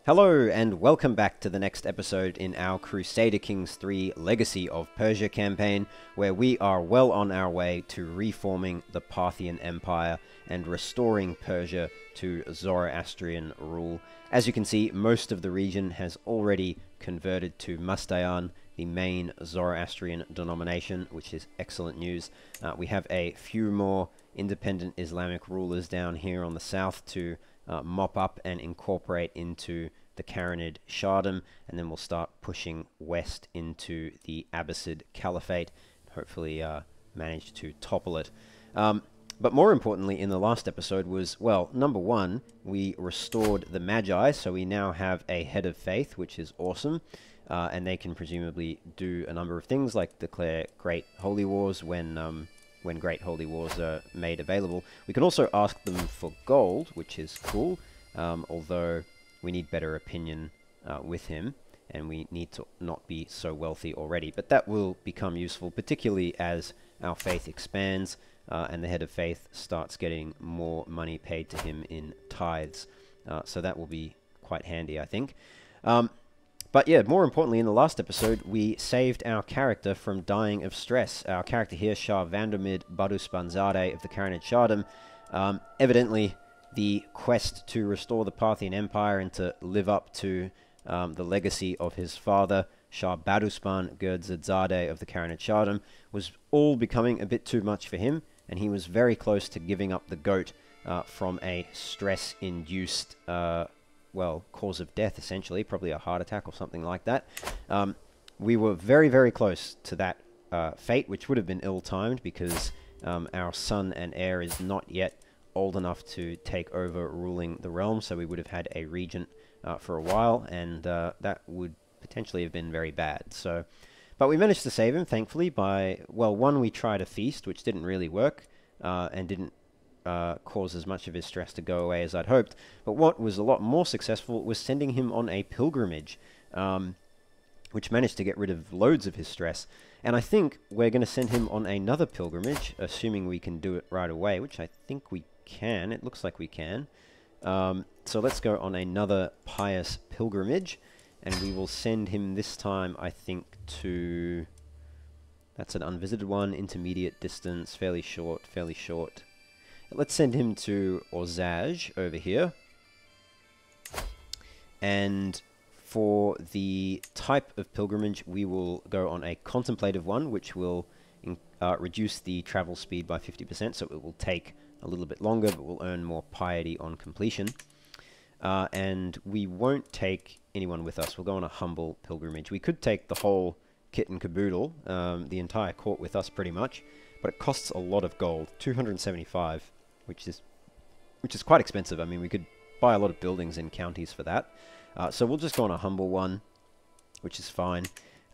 Hello and welcome back to the next episode in our Crusader Kings 3 Legacy of Persia campaign, where we are well on our way to reforming the Parthian Empire and restoring Persia to Zoroastrian rule. As you can see, most of the region has already converted to Mustayan, the main Zoroastrian denomination, which is excellent news. We have a few more independent Islamic rulers down here on the south to mop up and incorporate into the Karenid Shahdom, and then we'll start pushing west into the Abbasid Caliphate, hopefully manage to topple it. But more importantly in the last episode was, well, number one, we restored the Magi, so we now have a head of faith, which is awesome, and they can presumably do a number of things like declare great holy wars when great holy wars are made available. We can also ask them for gold, which is cool, although we need better opinion with him, and we need to not be so wealthy already. But that will become useful, particularly as our faith expands, and the head of faith starts getting more money paid to him in tithes. So that will be quite handy, I think. But yeah, more importantly, in the last episode, we saved our character from dying of stress. Our character here, Shah Vandermid Baduspanzade of the Karenid Shahdom, evidently the quest to restore the Parthian Empire and to live up to the legacy of his father, Shah Baduspan Gurdzadzade of the Karenid Shahdom, was all becoming a bit too much for him, and he was very close to giving up the goat from a stress-induced well, cause of death, essentially, probably a heart attack or something like that. We were very, very close to that fate, which would have been ill-timed because our son and heir is not yet old enough to take over ruling the realm, so we would have had a regent for a while, and that would potentially have been very bad. So, but we managed to save him, thankfully, by, well, one, we tried a feast, which didn't really work, and didn't cause as much of his stress to go away as I'd hoped. But what was a lot more successful was sending him on a pilgrimage, which managed to get rid of loads of his stress. And I think we're going to send him on another pilgrimage, assuming we can do it right away, which I think we can. It looks like we can. So let's go on another pious pilgrimage, and we will send him this time, I think, to... That's an unvisited one, intermediate distance, fairly short, fairly short. Let's send him to Orzaj over here. And for the type of pilgrimage, we will go on a contemplative one, which will reduce the travel speed by 50%, so it will take a little bit longer, but we'll earn more piety on completion. And we won't take anyone with us. We'll go on a humble pilgrimage. We could take the whole kit and caboodle, the entire court with us pretty much, but it costs a lot of gold, 275. Which is quite expensive. I mean, we could buy a lot of buildings in counties for that. So we'll just go on a humble one, which is fine.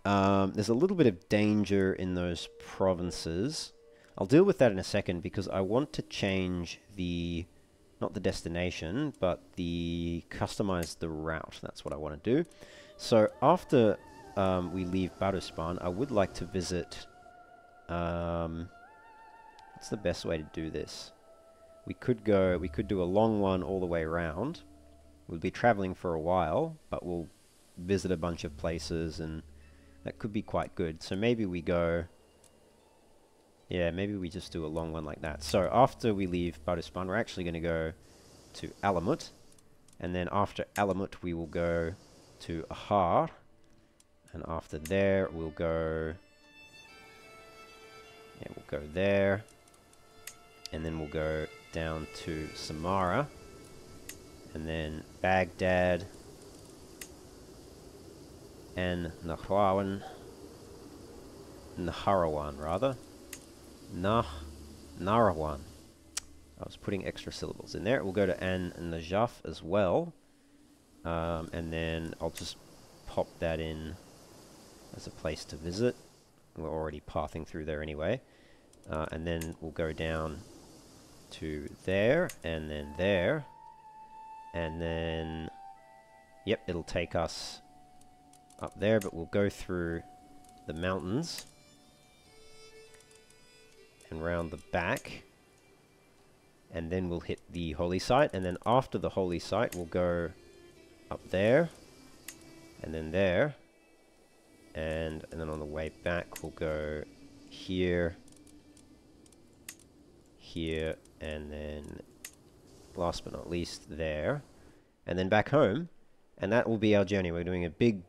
There's a little bit of danger in those provinces. I'll deal with that in a second because I want to change the, not the destination, but customize the route. That's what I want to do. So after we leave Baduspan, I would like to visit... what's the best way to do this? We could do a long one all the way around. We'll be traveling for a while, but we'll visit a bunch of places, and that could be quite good. So maybe we go... Yeah, maybe we just do a long one like that. So after we leave Baduspan, we're actually going to go to Alamut, and then after Alamut we will go to Ahar, and after there we'll go... Yeah, we'll go there, and then we'll go down to Samarra, and then Baghdad, and Nahrawan, rather. Nahrawan. I was putting extra syllables in there. We'll go to An-Najaf as well, and then I'll just pop that in as a place to visit. We're already pathing through there anyway. And then we'll go down to there, and then, yep, it'll take us up there, but we'll go through the mountains and round the back, and then we'll hit the holy site, and then after the holy site we'll go up there, and then there, and then on the way back we'll go here, here, and then last but not least there, and then back home, and that will be our journey. We're doing a big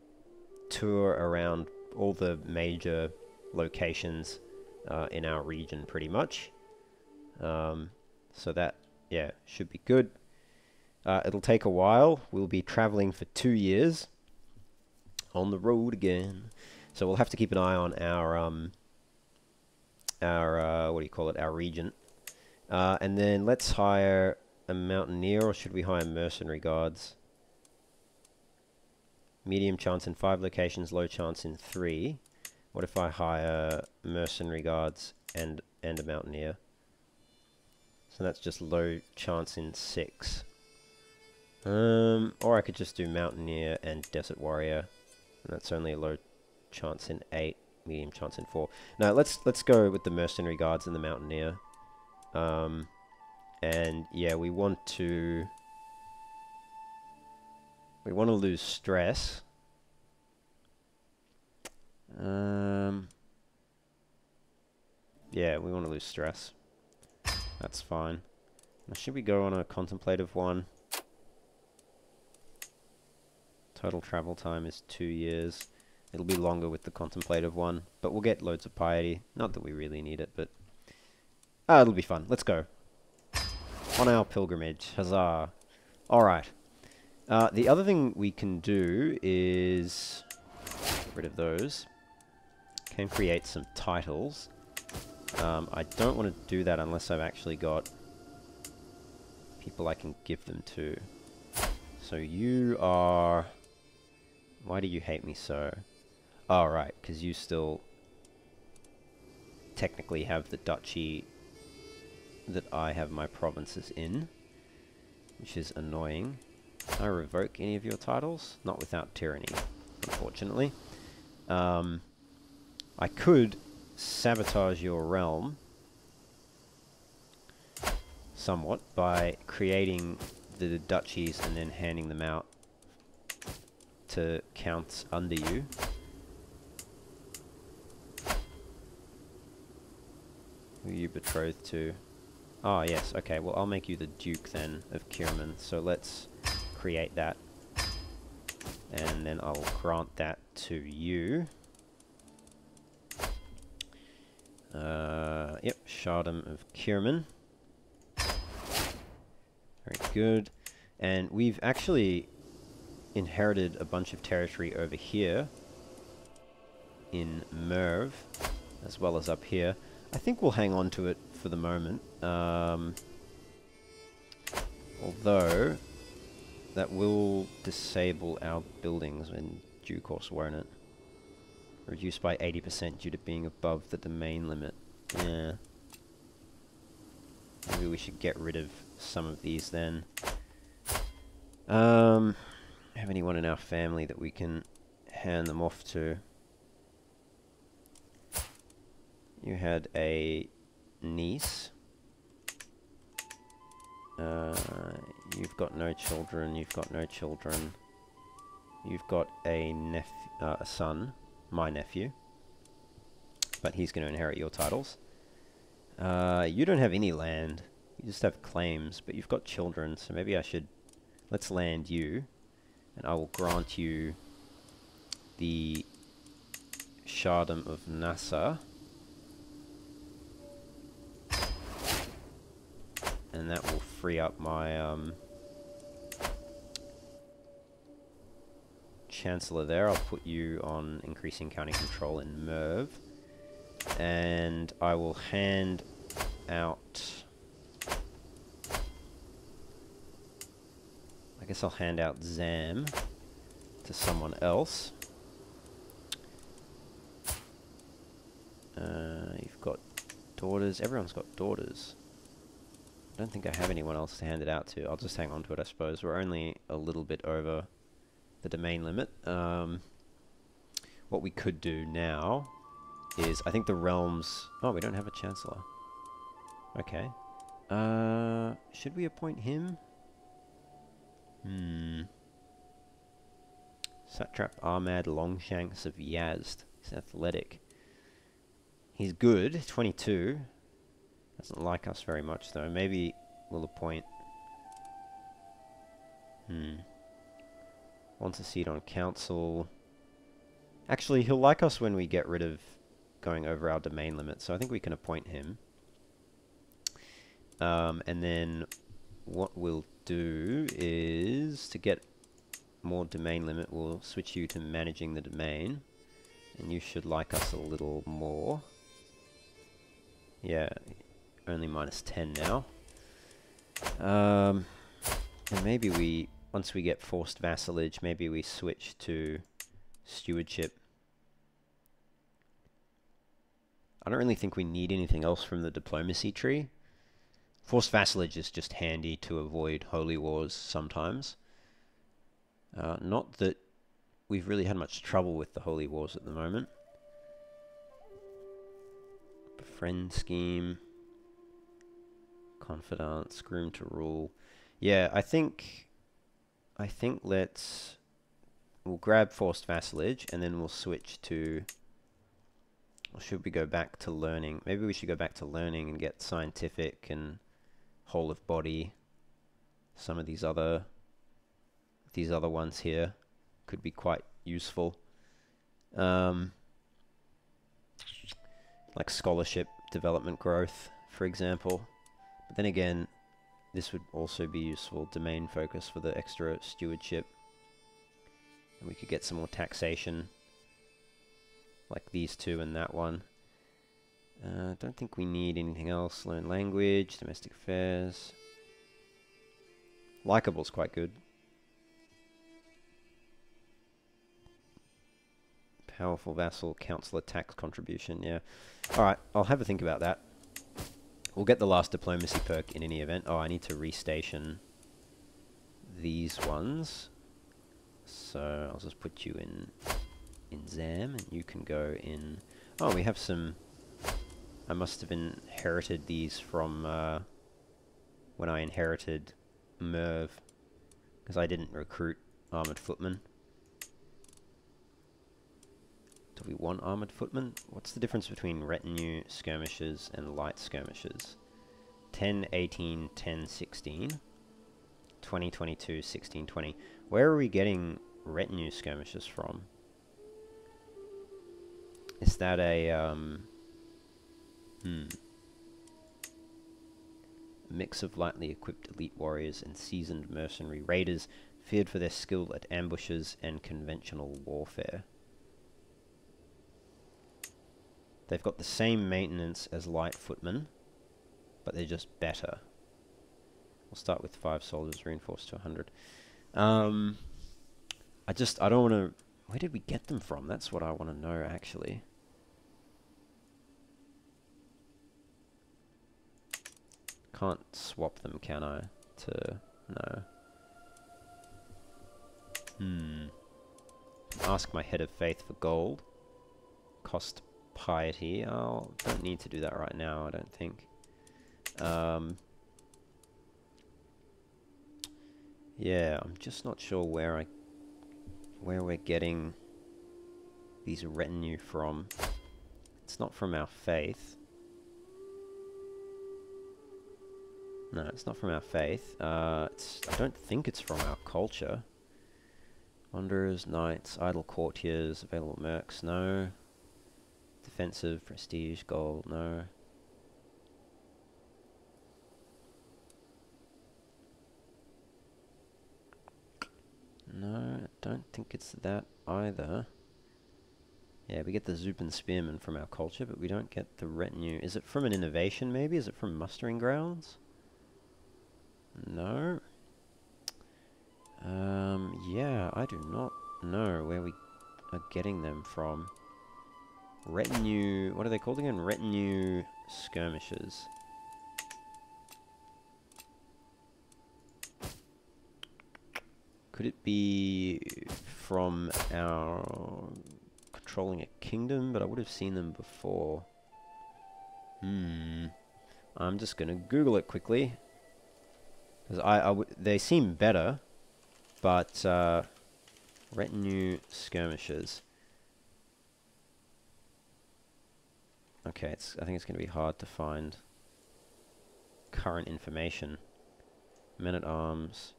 tour around all the major locations in our region, pretty much. So that, yeah, should be good. It'll take a while. We'll be traveling for 2 years on the road again, so we'll have to keep an eye on our what do you call it, our regent. And then let's hire a mountaineer, or should we hire mercenary guards? Medium chance in 5 locations, low chance in 3. What if I hire mercenary guards and a mountaineer? So that's just low chance in 6. Or I could just do mountaineer and desert warrior, and that's only a low chance in 8, medium chance in 4. No, let's go with the mercenary guards and the mountaineer. And yeah, we want to lose stress. Yeah, we want to lose stress. That's fine. Now, should we go on a contemplative one? Total travel time is 2 years. It'll be longer with the contemplative one, but we'll get loads of piety. Not that we really need it, but it'll be fun. Let's go on our pilgrimage. Huzzah! All right. The other thing we can do is get rid of those. Can create some titles. I don't want to do that unless I've actually got people I can give them to. So you are... Why do you hate me so? Oh, right, because you still technically have the duchy that I have my provinces in, which is annoying. Can I revoke any of your titles? Not without tyranny, unfortunately. I could sabotage your realm somewhat by creating the duchies and then handing them out to counts under you. Who are you betrothed to? Oh, yes, okay, well, I'll make you the Duke, then, of Kiraman. So let's create that. And then I'll grant that to you. Yep, Shahdom of Kiraman. Very good. And we've actually inherited a bunch of territory over here in Merv, as well as up here. I think we'll hang on to it for the moment. Although, that will disable our buildings in due course, won't it? Reduced by 80% due to being above the domain limit. Yeah. Maybe we should get rid of some of these then. Have anyone in our family that we can hand them off to? You had a niece. You've got no children. You've got no children. You've got a a son, my nephew, but he's going to inherit your titles. You don't have any land. You just have claims, but you've got children, so maybe I should... Let's land you, and I will grant you the Shahdom of Nasser. And that will free up my Chancellor there. I'll put you on increasing county control in Merv. And I will hand out... I guess I'll hand out Zam to someone else. You've got daughters. Everyone's got daughters. I don't think I have anyone else to hand it out to. I'll just hang on to it, I suppose. We're only a little bit over the domain limit. What we could do now is, I think the realms... Oh, we don't have a Chancellor. Okay. Should we appoint him? Satrap Ahmad Longshanks of Yazd. He's athletic. He's good, 22. Doesn't like us very much though. Maybe we'll appoint... Wants a seat on council. Actually, he'll like us when we get rid of going over our domain limit, so I think we can appoint him. And then what we'll do is, to get more domain limit, we'll switch you to managing the domain. And you should like us a little more. Yeah, only -10 now. And maybe we, once we get forced vassalage, maybe we switch to stewardship. I don't really think we need anything else from the diplomacy tree. Forced vassalage is just handy to avoid holy wars sometimes. Not that we've really had much trouble with the holy wars at the moment. Befriend scheme. Confidants, groom to rule. Yeah, I think we'll grab forced vassalage and then we'll switch to, or should we go back to learning? Maybe we should go back to learning and get scientific and whole of body. Some of these other ones here could be quite useful. Like scholarship, development growth, for example. But then again, this would also be useful, domain focus for the extra stewardship. And we could get some more taxation, like these two and that one. Don't think we need anything else. Learn language, domestic affairs. Likeable's quite good. Powerful vassal, councillor tax contribution, yeah. Alright, I'll have a think about that. We'll get the last diplomacy perk in any event. Oh, I need to restation these ones. So I'll just put you in Zam, and you can go in... Oh, we have some... I must have inherited these from when I inherited Merv, because I didn't recruit armoured footmen. Do we want armoured footmen? What's the difference between retinue skirmishers and light skirmishers? 10, 18, 10, 16. 20, 22, 16, 20. Where are we getting retinue skirmishers from? Is that a, mix of lightly equipped elite warriors and seasoned mercenary raiders, feared for their skill at ambushes and conventional warfare. They've got the same maintenance as light footmen, but they're just better. We'll start with 5 soldiers, reinforced to 100. I don't want to... Where did we get them from? That's what I want to know, actually. Can't swap them, can I? No. Ask my head of faith for gold. Cost piety. Oh, don't need to do that right now, I don't think. Yeah, I'm just not sure where we're getting these retinue from. It's not from our faith. No, it's not from our faith. I don't think it's from our culture. Wanderers, knights, idle courtiers, available mercs, no. Defensive, prestige, gold, no. No, I don't think it's that either. Yeah, we get the Zupan Spearmen from our culture, but we don't get the retinue. Is it from an innovation, maybe? Is it from mustering grounds? No. Yeah, I do not know where we are getting them from. Retinue... What are they called again? Retinue skirmishers. Could it be from our controlling a kingdom? But I would have seen them before. I'm just going to Google it quickly. Because they seem better, but Retinue skirmishers. Okay, I think it's going to be hard to find current information. Men-at-arms.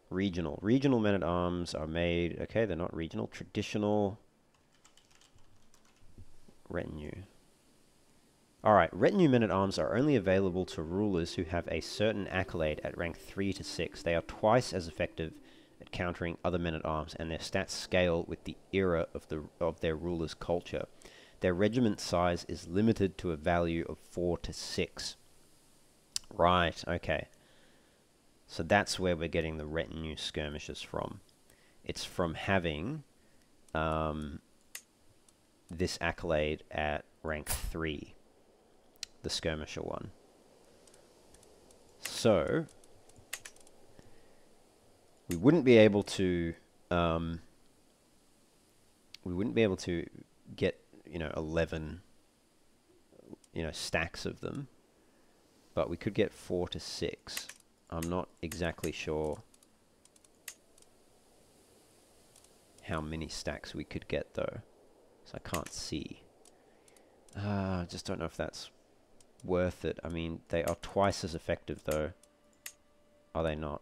Regional. Regional men-at-arms are made... Okay, they're not regional. Traditional. Retinue. Alright, retinue men-at-arms are only available to rulers who have a certain accolade at rank 3 to 6. They are twice as effective at countering other men-at-arms, and their stats scale with the era of their ruler's culture. Their regiment size is limited to a value of 4 to 6. Right, okay. So that's where we're getting the retinue skirmishers from. It's from having this accolade at rank 3. The skirmisher one. So we wouldn't be able to get, 11 stacks of them, but we could get 4 to 6. I'm not exactly sure how many stacks we could get though, so I can't see. I just don't know if that's worth it. I mean, they are twice as effective though. Are they not?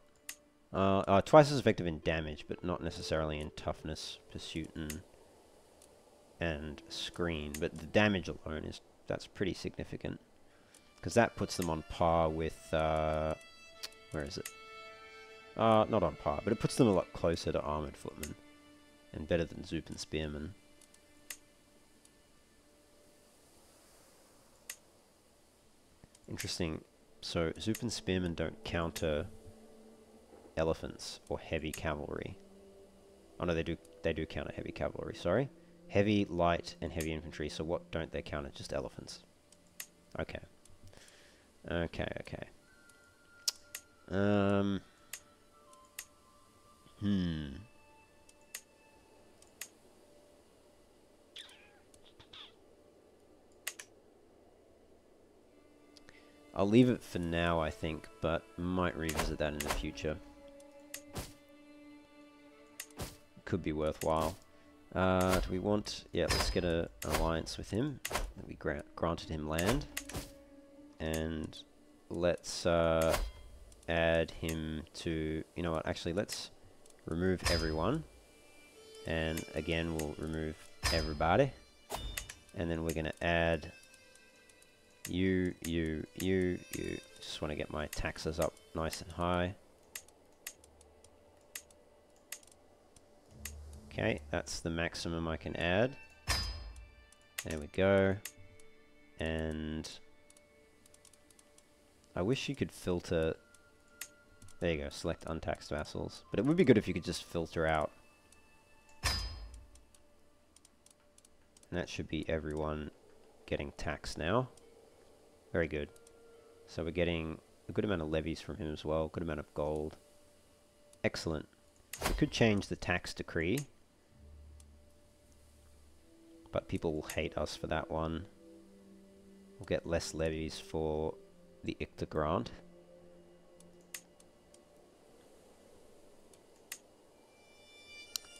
Twice as effective in damage, but not necessarily in toughness, pursuit, and screen. But the damage alone that's pretty significant, because that puts them on par with where is it? Not on par, but it puts them a lot closer to armored footmen, and better than Zoop and spearmen. Interesting. So Zoop and spearmen don't counter elephants or heavy cavalry. Oh no, they do counter heavy cavalry, sorry. Heavy, light, and heavy infantry, so what don't they counter? Just elephants. Okay. Okay. I'll leave it for now, I think, but might revisit that in the future. Could be worthwhile. Do we want... Yeah, let's get an alliance with him. We granted him land. And let's add him to... You know what, actually, let's remove everyone. And again, we'll remove everybody. And then we're going to add... You. Just want to get my taxes up nice and high. Okay, that's the maximum I can add. There we go. And I wish you could filter... There you go, select untaxed vassals. But it would be good if you could just filter out. And that should be everyone getting taxed now. Very good. So we're getting a good amount of levies from him as well, good amount of gold. Excellent. We could change the tax decree, but people will hate us for that one. We'll get less levies for the Icta grant.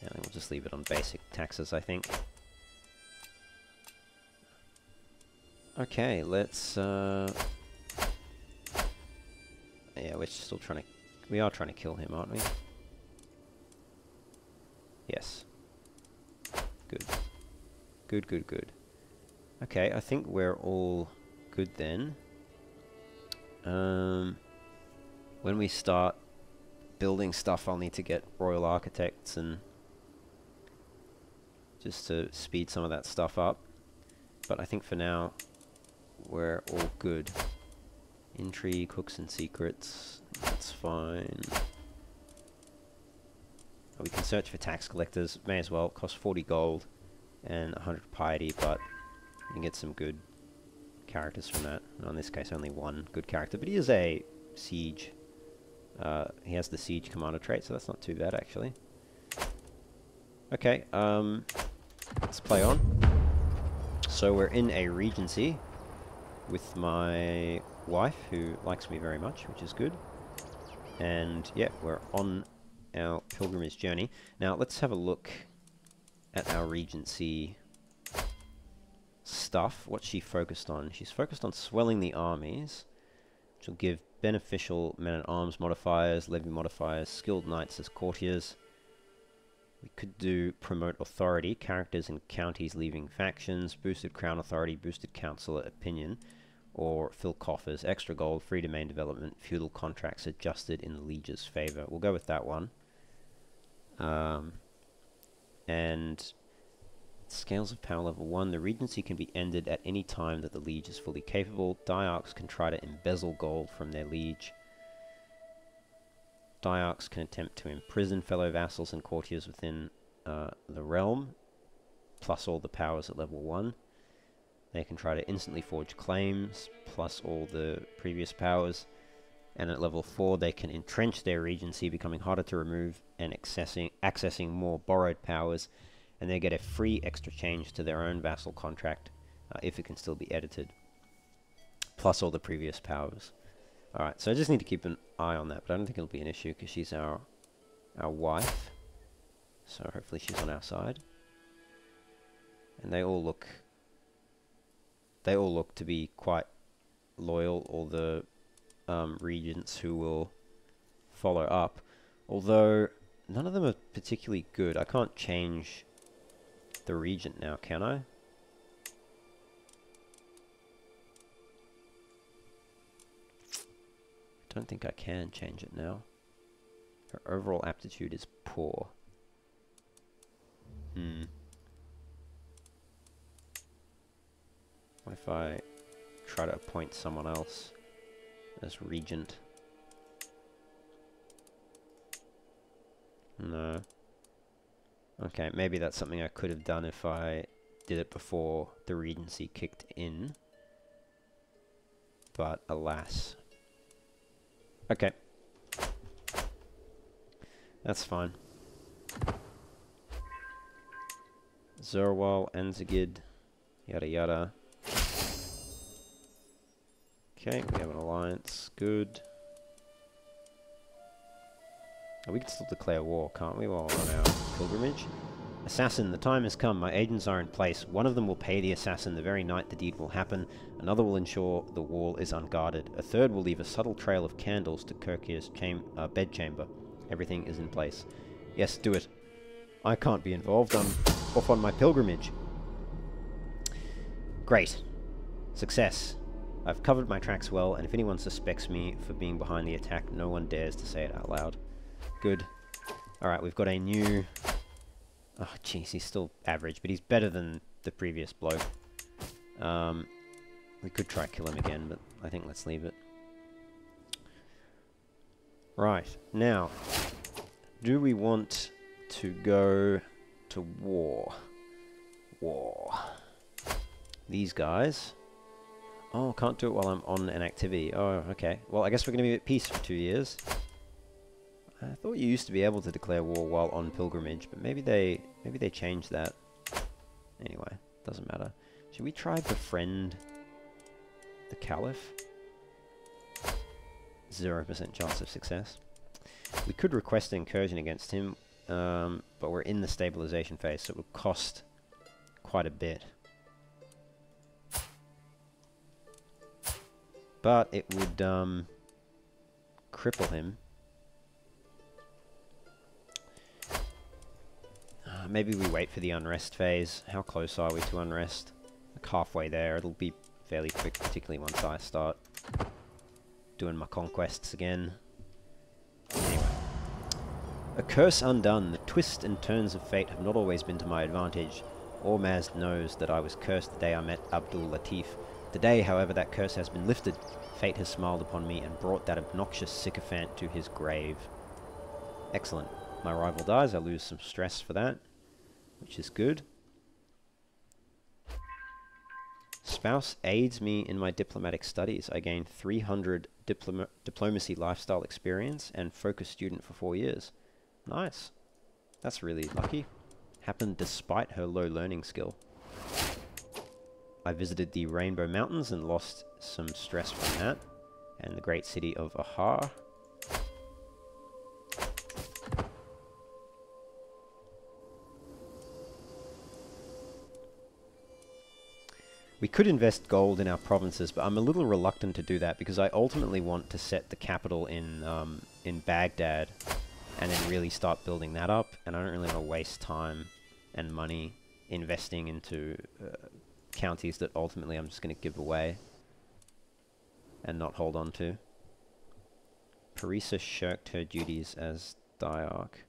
And we'll just leave it on basic taxes, I think. Okay, let's, yeah, we're still trying to... We are trying to kill him, aren't we? Yes. Good. Good. Okay, I think we're all good then. When we start building stuff, I'll need to get royal architects and... just to speed some of that stuff up. But I think for now... we're all good. Intrigue, hooks and secrets, that's fine. We can search for tax collectors, may as well. Cost 40 gold and 100 piety, but you can get some good characters from that. And in this case, only one good character, but he is a siege. He has the siege commander trait, so that's not too bad actually. Okay, let's play on. So we're in a regency with my wife, who likes me very much, which is good. And yeah, we're on our pilgrimage journey. Now, let's have a look at our regency stuff. What's she focused on? She's focused on swelling the armies, which will give beneficial men-at-arms modifiers, levy modifiers, skilled knights as courtiers. We could do promote authority, characters in counties leaving factions, boosted crown authority, boosted councillor opinion, or fill coffers, extra gold, free domain development, feudal contracts adjusted in the liege's favour. We'll go with that one. And scales of power level 1, the regency can be ended at any time that the liege is fully capable. Diarchs can try to embezzle gold from their liege. Diarchs can attempt to imprison fellow vassals and courtiers within the realm, plus all the powers at level 1. They can try to instantly forge claims, plus all the previous powers. And at level 4, they can entrench their regency, becoming harder to remove and accessing more borrowed powers. And they get a free extra change to their own vassal contract, if it can still be edited, plus all the previous powers. Alright, so I just need to keep an eye on that, but I don't think it'll be an issue, because she's our wife. So hopefully she's on our side. And they all look to be quite loyal, all the regents who will follow up. Although, none of them are particularly good. I can't change the regent now, can I? I don't think I can change it now. Her overall aptitude is poor. What if I try to appoint someone else as regent? No. Okay, maybe that's something I could have done if I did it before the regency kicked in. But alas. Okay. That's fine. Zerwal, Anzagid, yada yada. Okay, we have an alliance. Good. Oh, we can still declare war, can't we, while on our pilgrimage? Assassin, the time has come. My agents are in place. One of them will pay the assassin the very night the deed will happen. Another will ensure the wall is unguarded. A third will leave a subtle trail of candles to Kirkir's bedchamber. Everything is in place. Yes, do it. I can't be involved. I'm off on my pilgrimage. Great. Success. I've covered my tracks well, and if anyone suspects me for being behind the attack, no one dares to say it out loud. Good. Alright, we've got a new... Oh, jeez, he's still average, but he's better than the previous bloke. We could try kill him again, but I think let's leave it. Right, now, do we want to go to war? War. These guys. Oh, can't do it while I'm on an activity. Oh, okay. Well, I guess we're going to be at peace for 2 years. I thought you used to be able to declare war while on pilgrimage, but maybe they changed that. Anyway, doesn't matter. Should we try befriend the Caliph? 0% chance of success. We could request an incursion against him, but we're in the stabilization phase, so it would cost quite a bit. But it would cripple him. Maybe we wait for the unrest phase. How close are we to unrest? Like halfway there. It'll be fairly quick, particularly once I start doing my conquests again. Anyway. A curse undone. The twists and turns of fate have not always been to my advantage. Ormazd knows that I was cursed the day I met Abdul Latif. Today, however, that curse has been lifted. Fate has smiled upon me and brought that obnoxious sycophant to his grave. Excellent. My rival dies. I lose some stress for that, which is good. Spouse aids me in my diplomatic studies. I gain 300 diplomacy lifestyle experience and focus student for 4 years. Nice. That's really lucky. Happened despite her low learning skill. I visited the Rainbow Mountains and lost some stress from that. And the great city of Ahar. We could invest gold in our provinces, but I'm a little reluctant to do that because I ultimately want to set the capital in Baghdad and then really start building that up, and I don't really want to waste time and money investing into counties that ultimately I'm just going to give away and not hold on to. Parisa shirked her duties as diarch.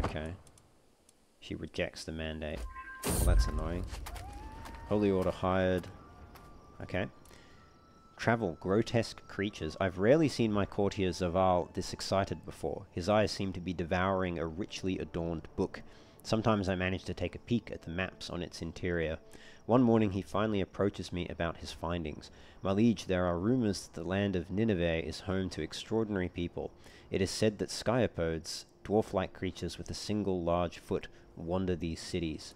Okay. She rejects the mandate. Well, that's annoying. Holy Order hired. Okay. Travel, grotesque creatures. I've rarely seen my courtier Zaval this excited before. His eyes seem to be devouring a richly adorned book. Sometimes I manage to take a peek at the maps on its interior. One morning he finally approaches me about his findings. My liege, there are rumors that the land of Nineveh is home to extraordinary people. It is said that skyopods, dwarf-like creatures with a single large foot, wander these cities.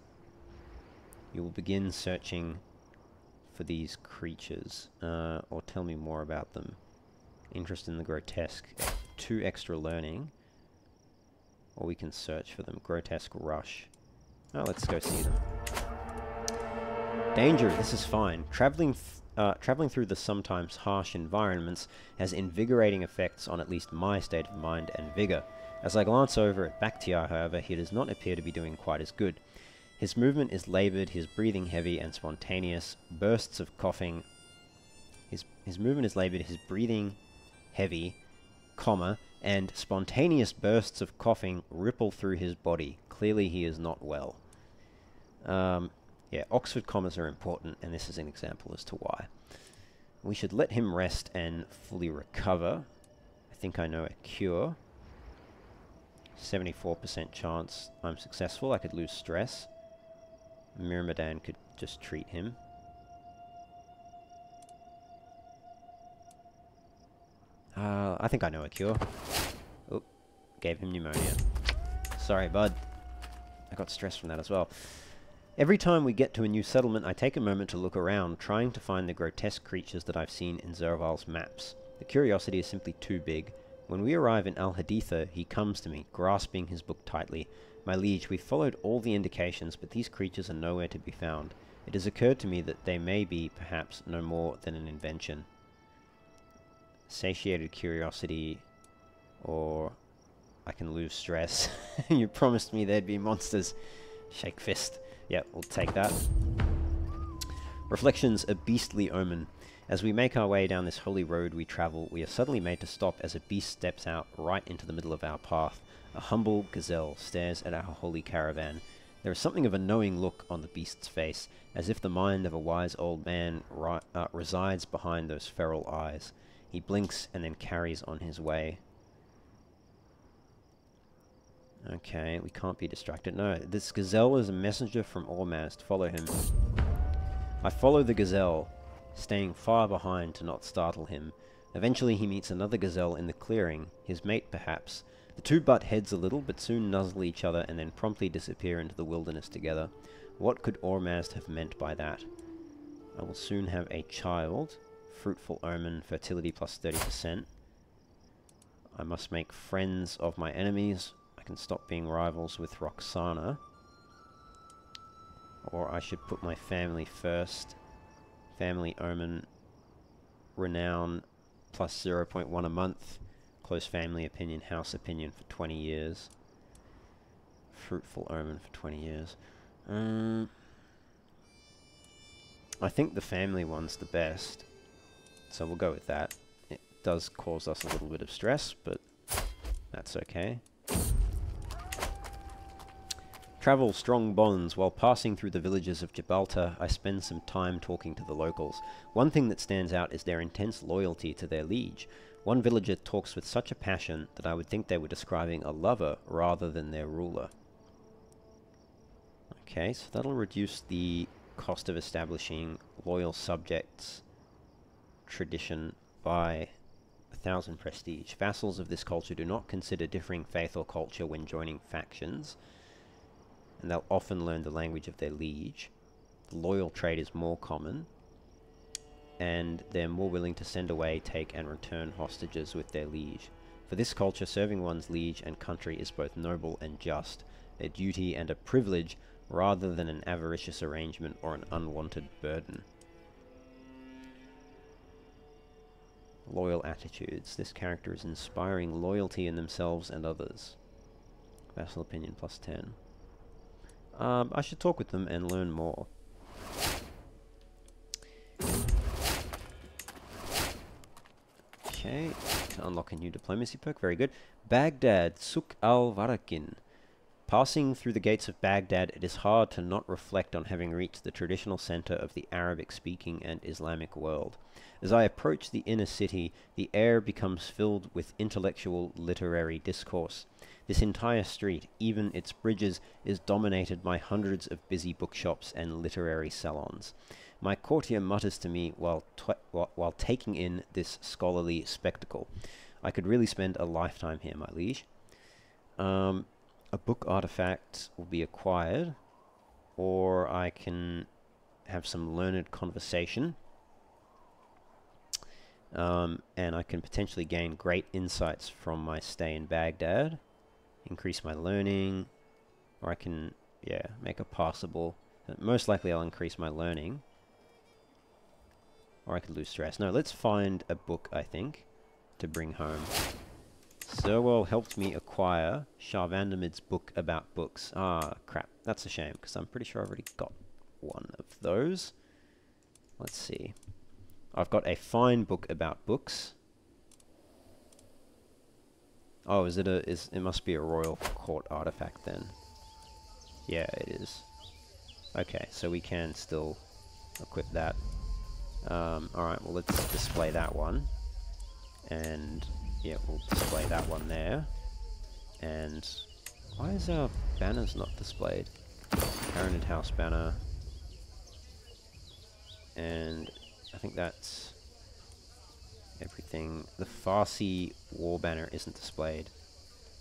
You will begin searching for these creatures, or tell me more about them. Interest in the grotesque. 2 extra learning. Or we can search for them. Grotesque rush. Oh, let's go see them. Danger, this is fine. Traveling through the sometimes harsh environments has invigorating effects on at least my state of mind and vigor. As I glance over at Parthia, however, he does not appear to be doing quite as good. His movement is laboured, his breathing heavy and spontaneous, bursts of coughing. His movement is laboured, his breathing heavy, comma, and spontaneous bursts of coughing ripple through his body. Clearly he is not well. Yeah, Oxford commas are important, and this is an example as to why. We should let him rest and fully recover. I think I know a cure. 74% chance I'm successful. I could lose stress. Myrmidon could just treat him. I think I know a cure. Oh, gave him pneumonia. Sorry, bud. I got stressed from that as well. Every time we get to a new settlement, I take a moment to look around, trying to find the grotesque creatures that I've seen in Zoroval's maps. The curiosity is simply too big. When we arrive in Al-Haditha, he comes to me, grasping his book tightly. My liege, we've followed all the indications, but these creatures are nowhere to be found. It has occurred to me that they may be, perhaps, no more than an invention. Satiated curiosity, or I can lose stress. You promised me there'd be monsters. Shake fist. Yep, we'll take that. Reflections, a beastly omen. As we make our way down this holy road we travel, we are suddenly made to stop as a beast steps out right into the middle of our path. A humble gazelle stares at our holy caravan. There is something of a knowing look on the beast's face, as if the mind of a wise old man resides behind those feral eyes. He blinks and then carries on his way. Okay, we can't be distracted. No, this gazelle is a messenger from Ormazd. Follow him. I follow the gazelle, staying far behind to not startle him. Eventually he meets another gazelle in the clearing, his mate perhaps. The two butt heads a little, but soon nuzzle each other and then promptly disappear into the wilderness together. What could Ormazd have meant by that? I will soon have a child. Fruitful omen, fertility plus 30%. I must make friends of my enemies. I can stop being rivals with Roxana. Or I should put my family first. Family omen, renown plus 0.1 a month. Close family opinion, house opinion for 20 years. Fruitful omen for 20 years. I think the family one's the best. So we'll go with that. It does cause us a little bit of stress, but that's okay. Travel strong bonds. While passing through the villages of Gibraltar, I spend some time talking to the locals. One thing that stands out is their intense loyalty to their liege. One villager talks with such a passion that I would think they were describing a lover rather than their ruler. Okay, so that'll reduce the cost of establishing loyal subjects tradition by 1,000 prestige. Vassals of this culture do not consider differing faith or culture when joining factions, and they'll often learn the language of their liege. The loyal trait is more common, and they're more willing to send away, take, and return hostages with their liege. For this culture, serving one's liege and country is both noble and just, a duty and a privilege, rather than an avaricious arrangement or an unwanted burden. Loyal attitudes. This character is inspiring loyalty in themselves and others. Vassal opinion +10. I should talk with them and learn more. Okay, can unlock a new diplomacy perk. Very good. Baghdad, Suk al-Warakin. Passing through the gates of Baghdad, it is hard to not reflect on having reached the traditional center of the Arabic-speaking and Islamic world. As I approach the inner city, the air becomes filled with intellectual literary discourse. This entire street, even its bridges, is dominated by hundreds of busy bookshops and literary salons. My courtier mutters to me while taking in this scholarly spectacle. I could really spend a lifetime here, my liege. A book artifact will be acquired, or I can have some learned conversation, and I can potentially gain great insights from my stay in Baghdad, increase my learning, or I can, yeah, make a passable. Most likely I'll increase my learning, or I could lose stress. No, let's find a book, I think, to bring home. Zerwell helped me acquire Shah Vandamid's book about books. Ah, crap. That's a shame, because I'm pretty sure I've already got one of those. Let's see. I've got a fine book about books. Oh, it must be a royal court artifact then. Yeah, it is. Okay, so we can still equip that. Alright, well let's display that one. And yeah, we'll display that one there. And why is our banners not displayed? Karenid House banner. And I think that's everything. The Farsi war banner isn't displayed.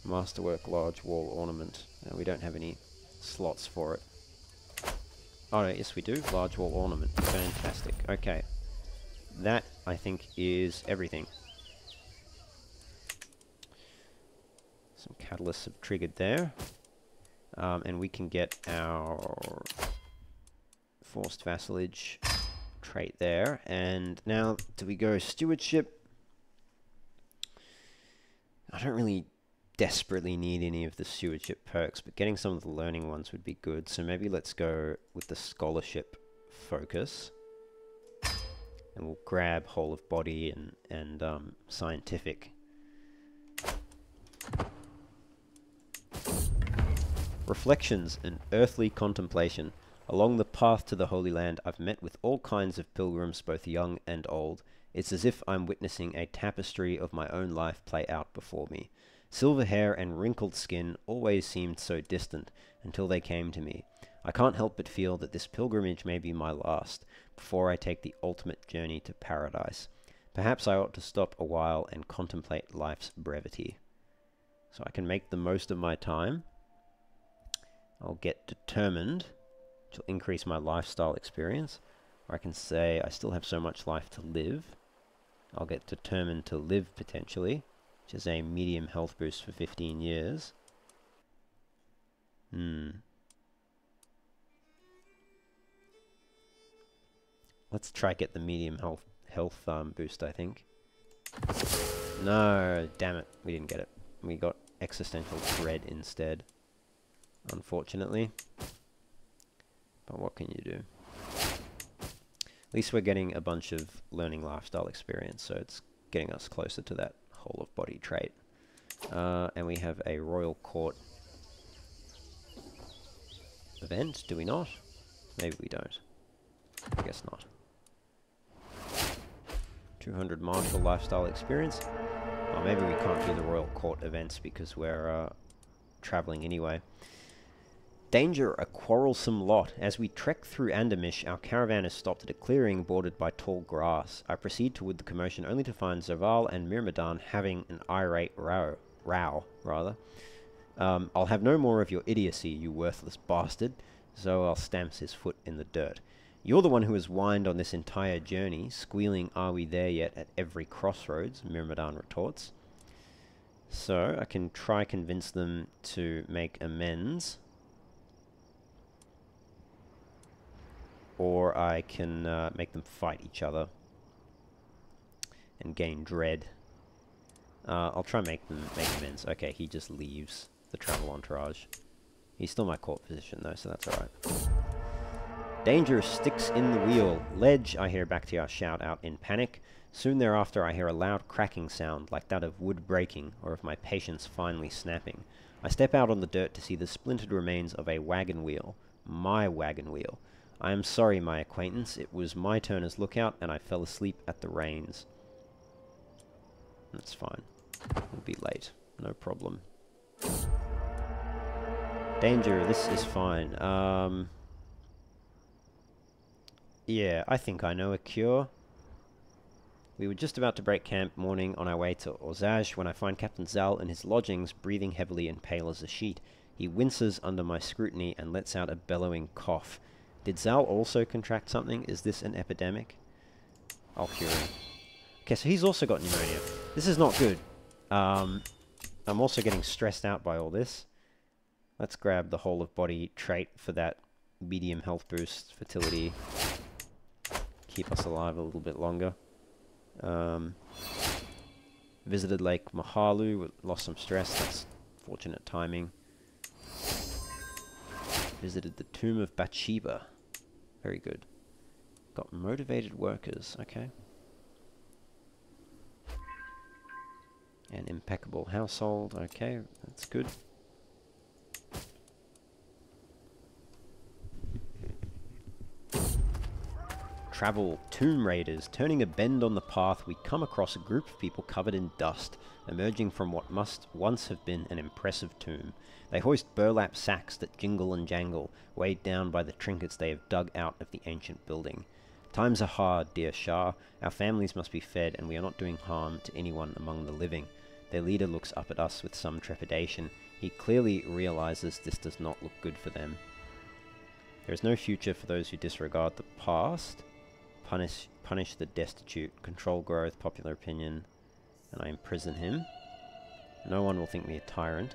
Masterwork large wall ornament. We don't have any slots for it. Oh no, yes we do. Large wall ornament. Fantastic. Okay. That, I think, is everything. Some catalysts have triggered there. And we can get our forced vassalage trait there. And now, do we go stewardship? I don't really desperately need any of the stewardship perks, but getting some of the learning ones would be good. So maybe let's go with the scholarship focus. And we'll grab whole of body and scientific. Reflections and earthly contemplation. Along the path to the Holy Land, I've met with all kinds of pilgrims, both young and old. It's as if I'm witnessing a tapestry of my own life play out before me. Silver hair and wrinkled skin always seemed so distant until they came to me. I can't help but feel that this pilgrimage may be my last, before I take the ultimate journey to paradise. Perhaps I ought to stop a while and contemplate life's brevity. So I can make the most of my time. I'll get determined, which will increase my lifestyle experience. Or I can say I still have so much life to live. I'll get determined to live potentially, which is a medium health boost for 15 years. Let's try get the medium health boost, I think. No, damn it, we didn't get it. We got existential dread instead, unfortunately. But what can you do? At least we're getting a bunch of learning lifestyle experience, so it's getting us closer to that whole of body trait. And we have a royal court event, do we not? Maybe we don't. I guess not. 200 martial lifestyle experience. Oh, maybe we can't do the royal court events because we're traveling anyway. Danger, a quarrelsome lot. As we trek through Andamish, our caravan is stopped at a clearing bordered by tall grass. I proceed toward the commotion only to find Zaval and Myrmidon having an irate row. I'll have no more of your idiocy, you worthless bastard. Zoal stamps his foot in the dirt. You're the one who has whined on this entire journey, squealing, "Are we there yet?" at every crossroads, Myrmidon retorts. So, I can try convince them to make amends. or I can make them fight each other and gain dread. I'll try and make amends. Okay, he just leaves the travel entourage. He's still my court position though, so that's alright. Danger, sticks in the wheel. Ledge, I hear Bakhtiar shout out in panic. Soon thereafter I hear a loud cracking sound, like that of wood breaking, or of my patience finally snapping. I step out on the dirt to see the splintered remains of a wagon wheel. My wagon wheel. I am sorry, my acquaintance. It was my turn as lookout, and I fell asleep at the reins. That's fine. We'll be late. No problem. Danger, this is fine. Yeah, I think I know a cure. We were just about to break camp morning on our way to Orzaj when I find Captain Zal in his lodgings, breathing heavily and pale as a sheet. He winces under my scrutiny and lets out a bellowing cough. Did Zal also contract something? Is this an epidemic? I'll cure him. Okay, so he's also got pneumonia. This is not good. I'm also getting stressed out by all this. Let's grab the whole of body trait for that medium health boost, fertility. Keep us alive a little bit longer. Visited Lake Mahalu, lost some stress, that's fortunate timing. Visited the tomb of Bathsheba. Very good. Got motivated workers, okay. An impeccable household, okay, that's good. Travel, tomb raiders. Turning a bend on the path, we come across a group of people covered in dust, emerging from what must once have been an impressive tomb. They hoist burlap sacks that jingle and jangle, weighed down by the trinkets they have dug out of the ancient building. Times are hard, dear Shah. Our families must be fed, and we are not doing harm to anyone among the living. Their leader looks up at us with some trepidation. He clearly realizes this does not look good for them. There is no future for those who disregard the past. Punish the destitute, control growth, popular opinion, and I imprison him. No one will think me a tyrant.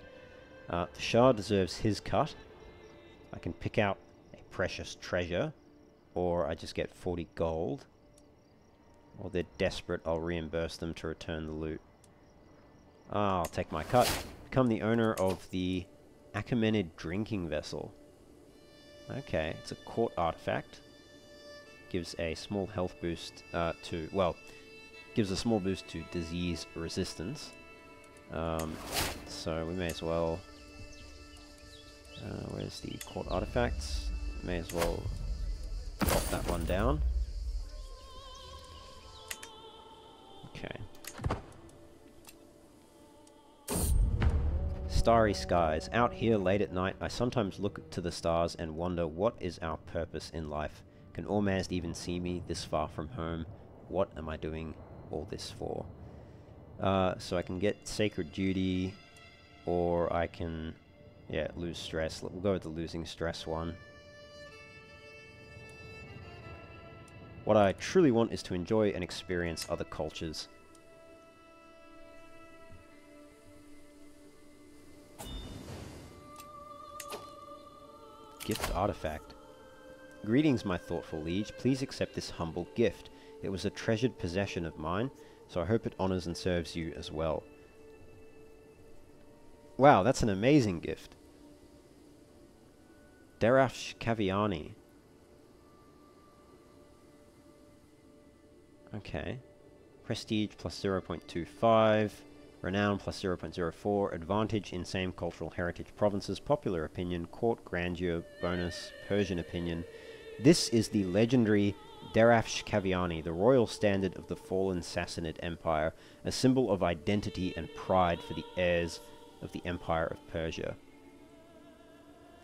The Shah deserves his cut. I can pick out a precious treasure, or I just get 40 gold. Or they're desperate, I'll reimburse them to return the loot. I'll take my cut. Become the owner of the Karenid drinking vessel. Okay, it's a court artifact. Gives a small health boost gives a small boost to disease resistance. So we may as well... where's the court artifacts? May as well pop that one down. Okay. Starry skies. Out here late at night, I sometimes look to the stars and wonder what is our purpose in life. Can Ormazd even see me this far from home? What am I doing all this for? So I can get Sacred Duty, or I can, lose stress. We'll go with the losing stress one. What I truly want is to enjoy and experience other cultures. Gift artifact. Greetings, my thoughtful liege. Please accept this humble gift. It was a treasured possession of mine, so I hope it honors and serves you as well. Wow, that's an amazing gift. Derafsh Kaviani. Okay. Prestige plus 0.25. Renown plus 0.04. Advantage in same cultural heritage provinces. Popular opinion. Court grandeur bonus. Persian opinion. This is the legendary Derafsh Kaviani, the royal standard of the fallen Sassanid Empire, a symbol of identity and pride for the heirs of the Empire of Persia.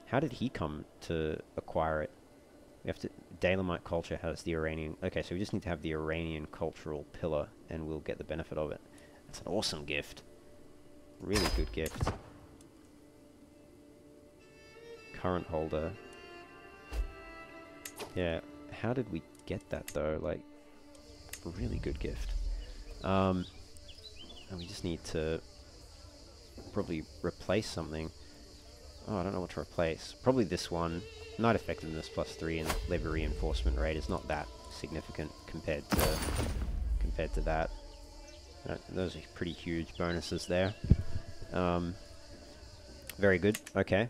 How did he come to acquire it? We have to... Dalamite culture has the Iranian... Okay, so we just need to have the Iranian cultural pillar, and we'll get the benefit of it. That's an awesome gift. Really good gift. Current holder. Yeah, how did we get that though? Like, really good gift. And we just need to probably replace something. Oh, I don't know what to replace. Probably this one. Knight effectiveness +3 and labor reinforcement rate is not that significant compared to that. Those are pretty huge bonuses there. Very good. Okay.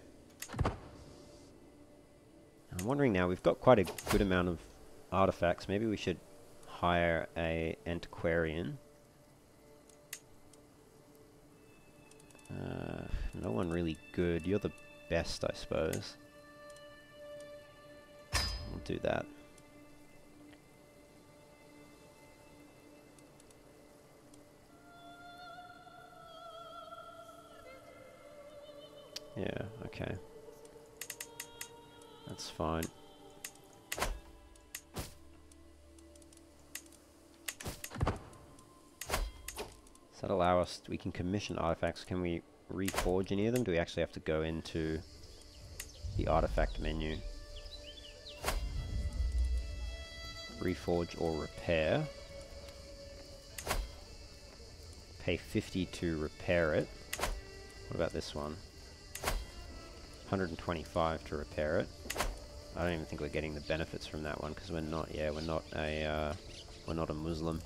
I'm wondering now, we've got quite a good amount of artifacts. Maybe we should hire a antiquarian. No one really good. You're the best, I suppose. We'll do that. Yeah, okay. That's fine. Does that allow us, we can commission artifacts. Can we reforge any of them? Do we actually have to go into the artifact menu? Reforge or repair. Pay 50 to repair it. What about this one? 125 to repair it. I don't even think we're getting the benefits from that one because we're not a Muslim.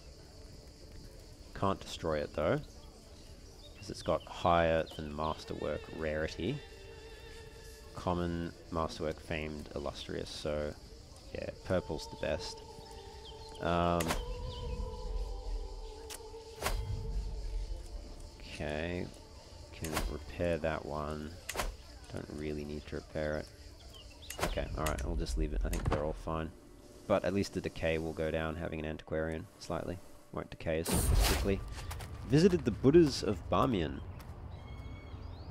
Can't destroy it though, because it's got higher than masterwork rarity. Common, masterwork, famed, illustrious. So yeah, purple's the best. Okay, can repair that one. Don't really need to repair it. Okay, alright, I'll just leave it. I think they're all fine. But at least the decay will go down having an antiquarian, slightly. Won't decay as quickly. Visited the Buddhas of Bamiyan.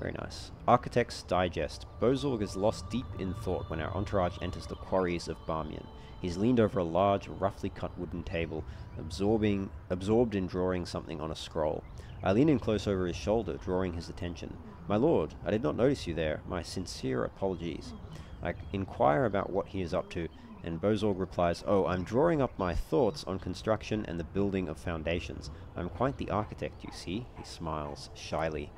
Very nice. Architect's Digest. Bozorg is lost deep in thought when our entourage enters the quarries of Bamiyan. He's leaned over a large, roughly cut wooden table, absorbed in drawing something on a scroll. I lean in close over his shoulder, drawing his attention. My lord, I did not notice you there. My sincere apologies. I inquire about what he is up to, and Bozorg replies, "Oh, I'm drawing up my thoughts on construction and the building of foundations. I'm quite the architect, you see." He smiles shyly.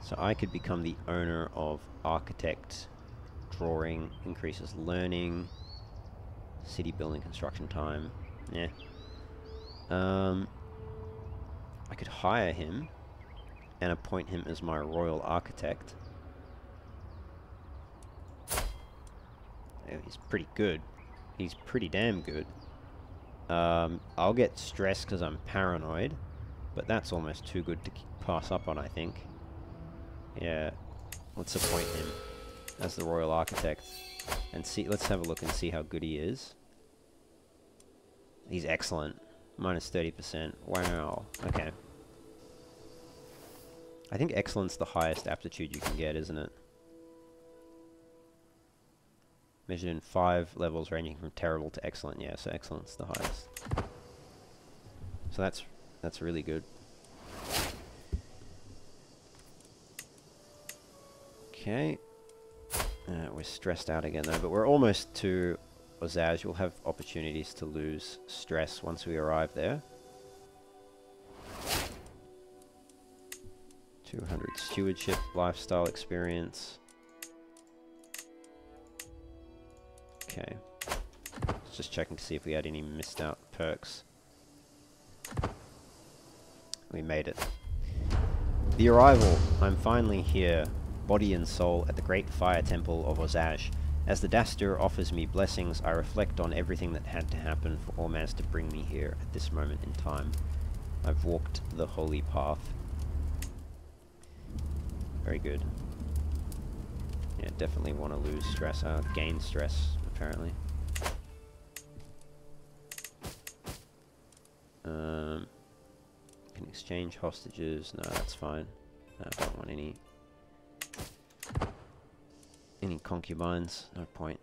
So I could become the owner of architect. Drawing increases learning. City building construction time. Yeah. I could hire him and appoint him as my royal architect. He's pretty good. He's pretty damn good. I'll get stressed because I'm paranoid, but that's almost too good to pass up on, I think. Yeah, let's appoint him as the royal architect and see. Let's have a look and see how good he is. He's excellent. Minus 30%. Wow. Okay. I think excellence the highest aptitude you can get, isn't it? Measured in 5 levels ranging from terrible to excellent. Yeah, so excellence the highest. So that's really good. Okay. We're stressed out again though, but we're almost to Ozaj. We'll have opportunities to lose stress once we arrive there. 200 stewardship, lifestyle experience. Okay. Just checking to see if we had any missed out perks. We made it. The arrival. I'm finally here, body and soul, at the great fire temple of Ozaj. As the Dastur offers me blessings, I reflect on everything that had to happen for Ormaz to bring me here at this moment in time. I've walked the holy path. Very good. Yeah, definitely want to lose stress. Gain stress, apparently. Can exchange hostages. No, that's fine. No, I don't want any concubines. No point.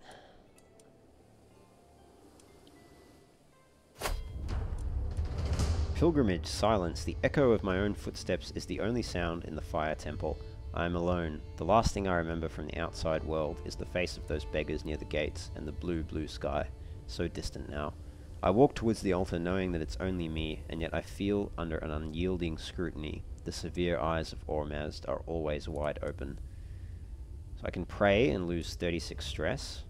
Pilgrimage, silence. The echo of my own footsteps is the only sound in the fire temple. I am alone. The last thing I remember from the outside world is the face of those beggars near the gates and the blue, blue sky. So distant now. I walk towards the altar knowing that it's only me, and yet I feel under an unyielding scrutiny. The severe eyes of Ormazd are always wide open. So I can pray and lose 36 stress.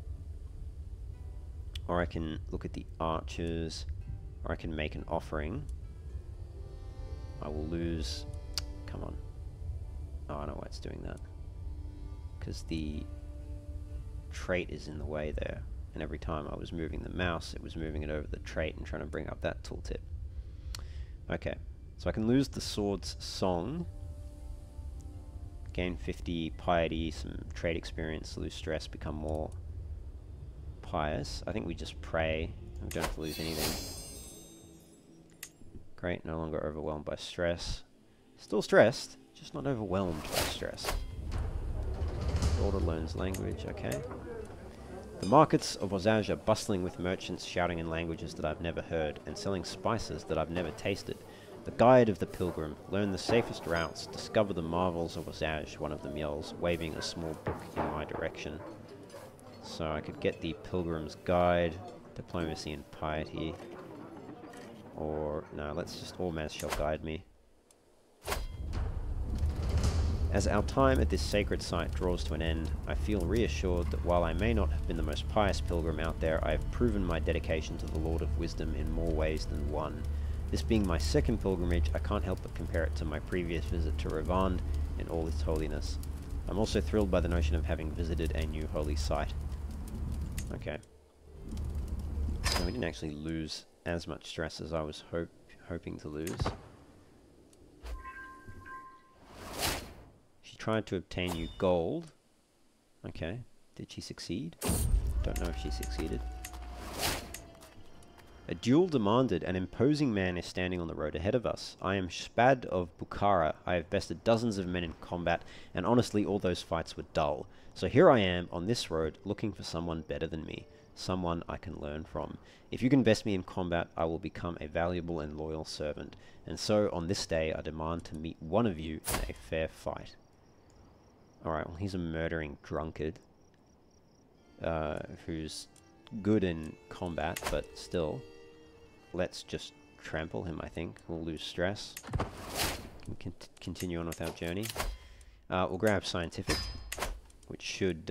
Or I can look at the archers. Or I can make an offering. I will lose... Come on. Oh, I know why it's doing that. Because the trait is in the way there. And every time I was moving the mouse, it was moving it over the trait and trying to bring up that tooltip. Okay, so I can lose the sword's song. Gain 50 piety, some trade experience, lose stress, become more pious. I think we just pray. We don't have to lose anything. Great, no longer overwhelmed by stress. Still stressed, just not overwhelmed by stress. Daughter learns language, okay. The markets of Ozaj are bustling with merchants shouting in languages that I've never heard, and selling spices that I've never tasted. The guide of the pilgrim, learn the safest routes, discover the marvels of Ozaj, one of them yells, waving a small book in my direction. So I could get the pilgrim's guide, diplomacy and piety. Or, no, let's just Ormazd shall guide me. As our time at this sacred site draws to an end, I feel reassured that while I may not have been the most pious pilgrim out there, I have proven my dedication to the Lord of Wisdom in more ways than one. This being my second pilgrimage, I can't help but compare it to my previous visit to Revand in all its holiness. I'm also thrilled by the notion of having visited a new holy site. Okay. So we didn't actually lose as much stress as I was hoping to lose. She tried to obtain you gold. Okay. Did she succeed? Don't know if she succeeded. A duel demanded. An imposing man is standing on the road ahead of us. I am Shpad of Bukhara. I have bested dozens of men in combat, and honestly all those fights were dull. So here I am on this road looking for someone better than me. Someone I can learn from. If you can best me in combat, I will become a valuable and loyal servant. And so on this day I demand to meet one of you in a fair fight. Alright, well he's a murdering drunkard. Who's good in combat, but still. Let's just trample him, I think. We'll lose stress. We can continue on with our journey. We'll grab scientific, which should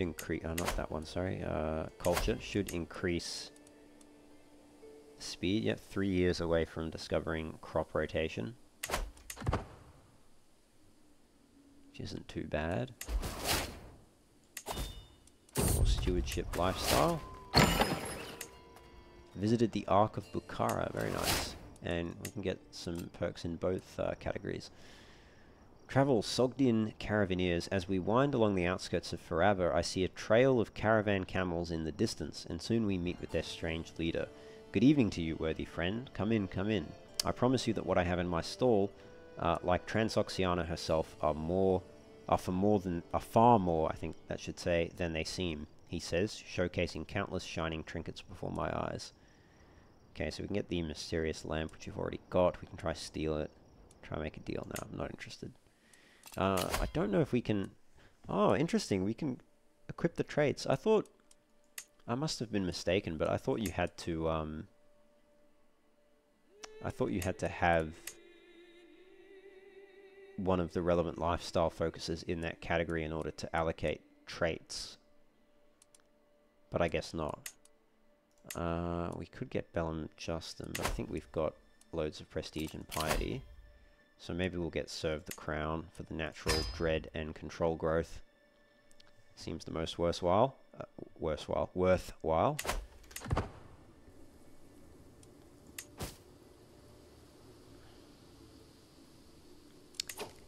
increase... Oh, not that one, sorry. Culture should increase speed. Yep, 3 years away from discovering crop rotation. Which isn't too bad. More stewardship lifestyle. Visited the Ark of Bukhara, very nice. And we can get some perks in both categories. Travel Sogdian caravaneers. As we wind along the outskirts of Faraba, I see a trail of caravan camels in the distance, and soon we meet with their strange leader. Good evening to you, worthy friend. Come in, come in. I promise you that what I have in my stall, like Transoxiana herself, are far more, I think that should say, than they seem, he says, showcasing countless shining trinkets before my eyes. Okay, so we can get the mysterious lamp, which we've already got. We can try steal it. Try make a deal. No, I'm not interested. I don't know if we can... Oh, interesting. We can equip the traits. I thought... I must have been mistaken, but I thought you had to... I thought you had to have one of the relevant lifestyle focuses in that category in order to allocate traits. But I guess not. We could get Bellum Justin, but I think we've got loads of prestige and piety. So maybe we'll get Serve the Crown for the natural dread and control growth. Seems the most worthwhile.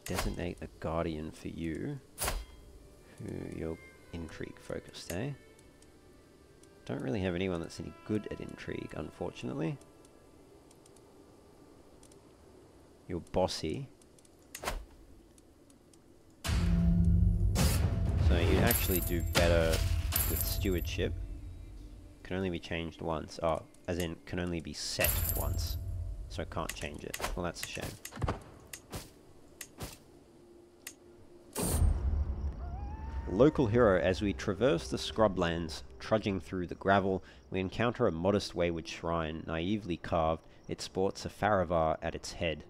Designate a guardian for you. Who you're intrigue focused, eh? Don't really have anyone that's any good at intrigue, unfortunately. You're bossy. So you actually do better with stewardship. Can only be changed once. Oh, as in, can only be set once. So can't change it. Well, that's a shame. Local hero. As we traverse the scrublands, trudging through the gravel, we encounter a modest wayward shrine, naively carved. It sports a faravar at its head,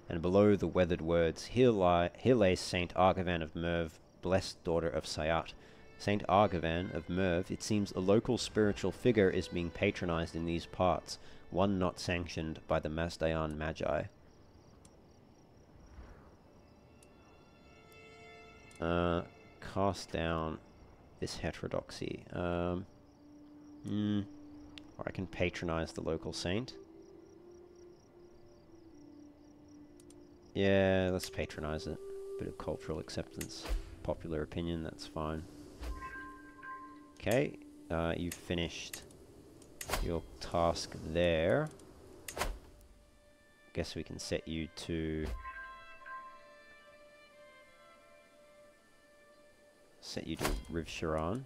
and below the weathered words, here lays Saint Argavan of Merv, blessed daughter of Sayat. Saint Argavan of Merv, it seems a local spiritual figure is being patronized in these parts, one not sanctioned by the Mazdayan Magi. Cast down this heterodoxy. Or I can patronize the local saint. Yeah, let's patronize it. Bit of cultural acceptance. Popular opinion, that's fine. Okay, you've finished your task there. Guess we can set you to... Riv Sharan.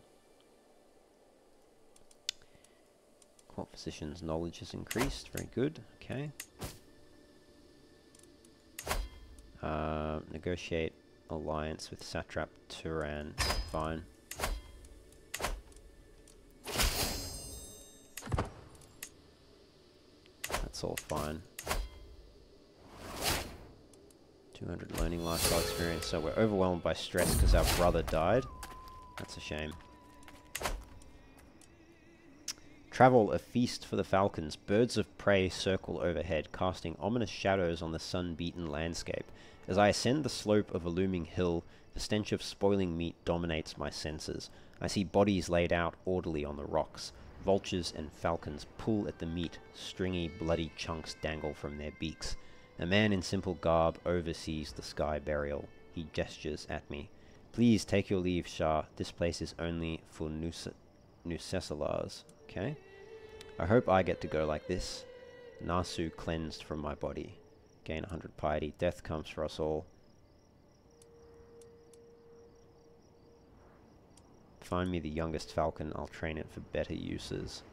Court physician's knowledge has increased, very good, okay. Negotiate alliance with Satrap Turan, fine. That's all fine. 200 learning lifestyle experience, so we're overwhelmed by stress because our brother died. That's a shame. Travel, a feast for the falcons. Birds of prey circle overhead, casting ominous shadows on the sun-beaten landscape. As I ascend the slope of a looming hill, the stench of spoiling meat dominates my senses. I see bodies laid out orderly on the rocks. Vultures and falcons pull at the meat. Stringy, bloody chunks dangle from their beaks. A man in simple garb oversees the sky burial. He gestures at me. Please take your leave, Shah. This place is only for Nucesalars. Okay. I hope I get to go like this. Nasu cleansed from my body. Gain 100 piety. Death comes for us all. Find me the youngest falcon. I'll train it for better uses.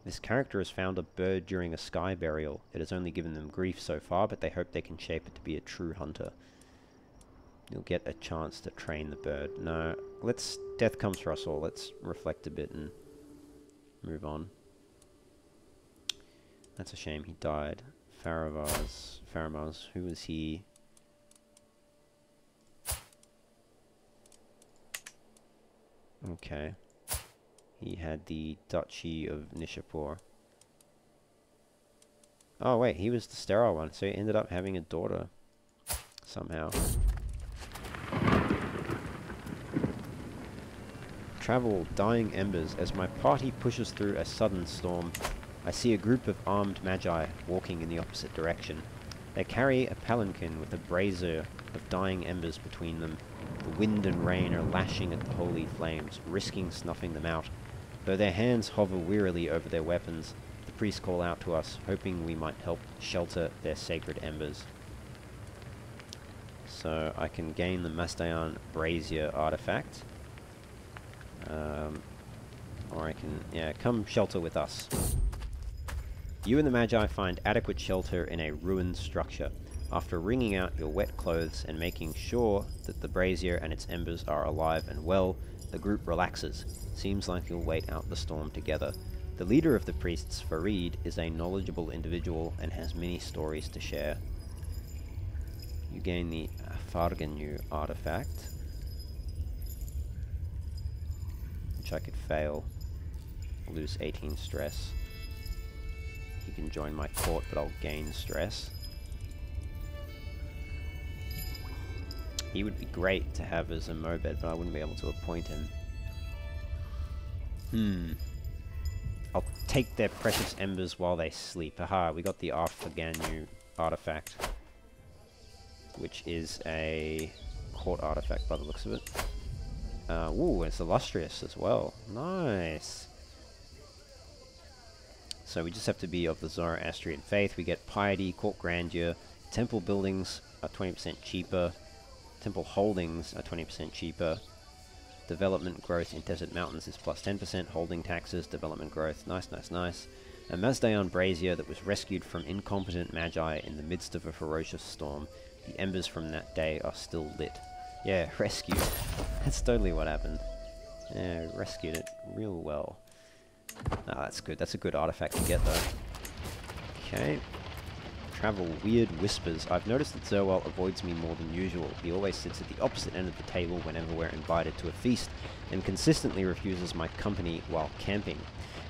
This character has found a bird during a sky burial. It has only given them grief so far, but they hope they can shape it to be a true hunter. You'll get a chance to train the bird. No, let's... Death comes for us all. Let's reflect a bit and move on. That's a shame he died. Faramaz, who was he? Okay. He had the Duchy of Nishapur. Oh wait, he was the sterile one, so he ended up having a daughter. Somehow. Travel, dying embers. As my party pushes through a sudden storm, I see a group of armed magi walking in the opposite direction. They carry a palanquin with a brazier of dying embers between them. The wind and rain are lashing at the holy flames, risking snuffing them out. Though their hands hover wearily over their weapons, the priests call out to us, hoping we might help shelter their sacred embers. So I can gain the Mazdayan brazier artifact. Or I can, yeah, come shelter with us. You and the Magi find adequate shelter in a ruined structure. After wringing out your wet clothes and making sure that the brazier and its embers are alive and well, the group relaxes. Seems like you'll wait out the storm together. The leader of the priests, Farid, is a knowledgeable individual and has many stories to share. You gain the Farganu artifact, which I could fail. Lose 18 stress. He can join my court, but I'll gain stress. He would be great to have as a Mobed, but I wouldn't be able to appoint him. I'll take their precious embers while they sleep. Aha, we got the Arfaganu artifact, which is a court artifact by the looks of it. Ooh, it's illustrious as well. Nice. So we just have to be of the Zoroastrian faith. We get piety, court grandeur, temple buildings are 20% cheaper, temple holdings are 20% cheaper, development growth in desert mountains is plus 10%, holding taxes, development growth, nice, nice, nice. A Mazdayan brazier that was rescued from incompetent magi in the midst of a ferocious storm. The embers from that day are still lit. Yeah, rescued. That's totally what happened. Yeah, rescued it real well. Ah, that's good. That's a good artifact to get, though. Okay. Travel weird whispers. I've noticed that Zerwal avoids me more than usual. He always sits at the opposite end of the table whenever we're invited to a feast, and consistently refuses my company while camping.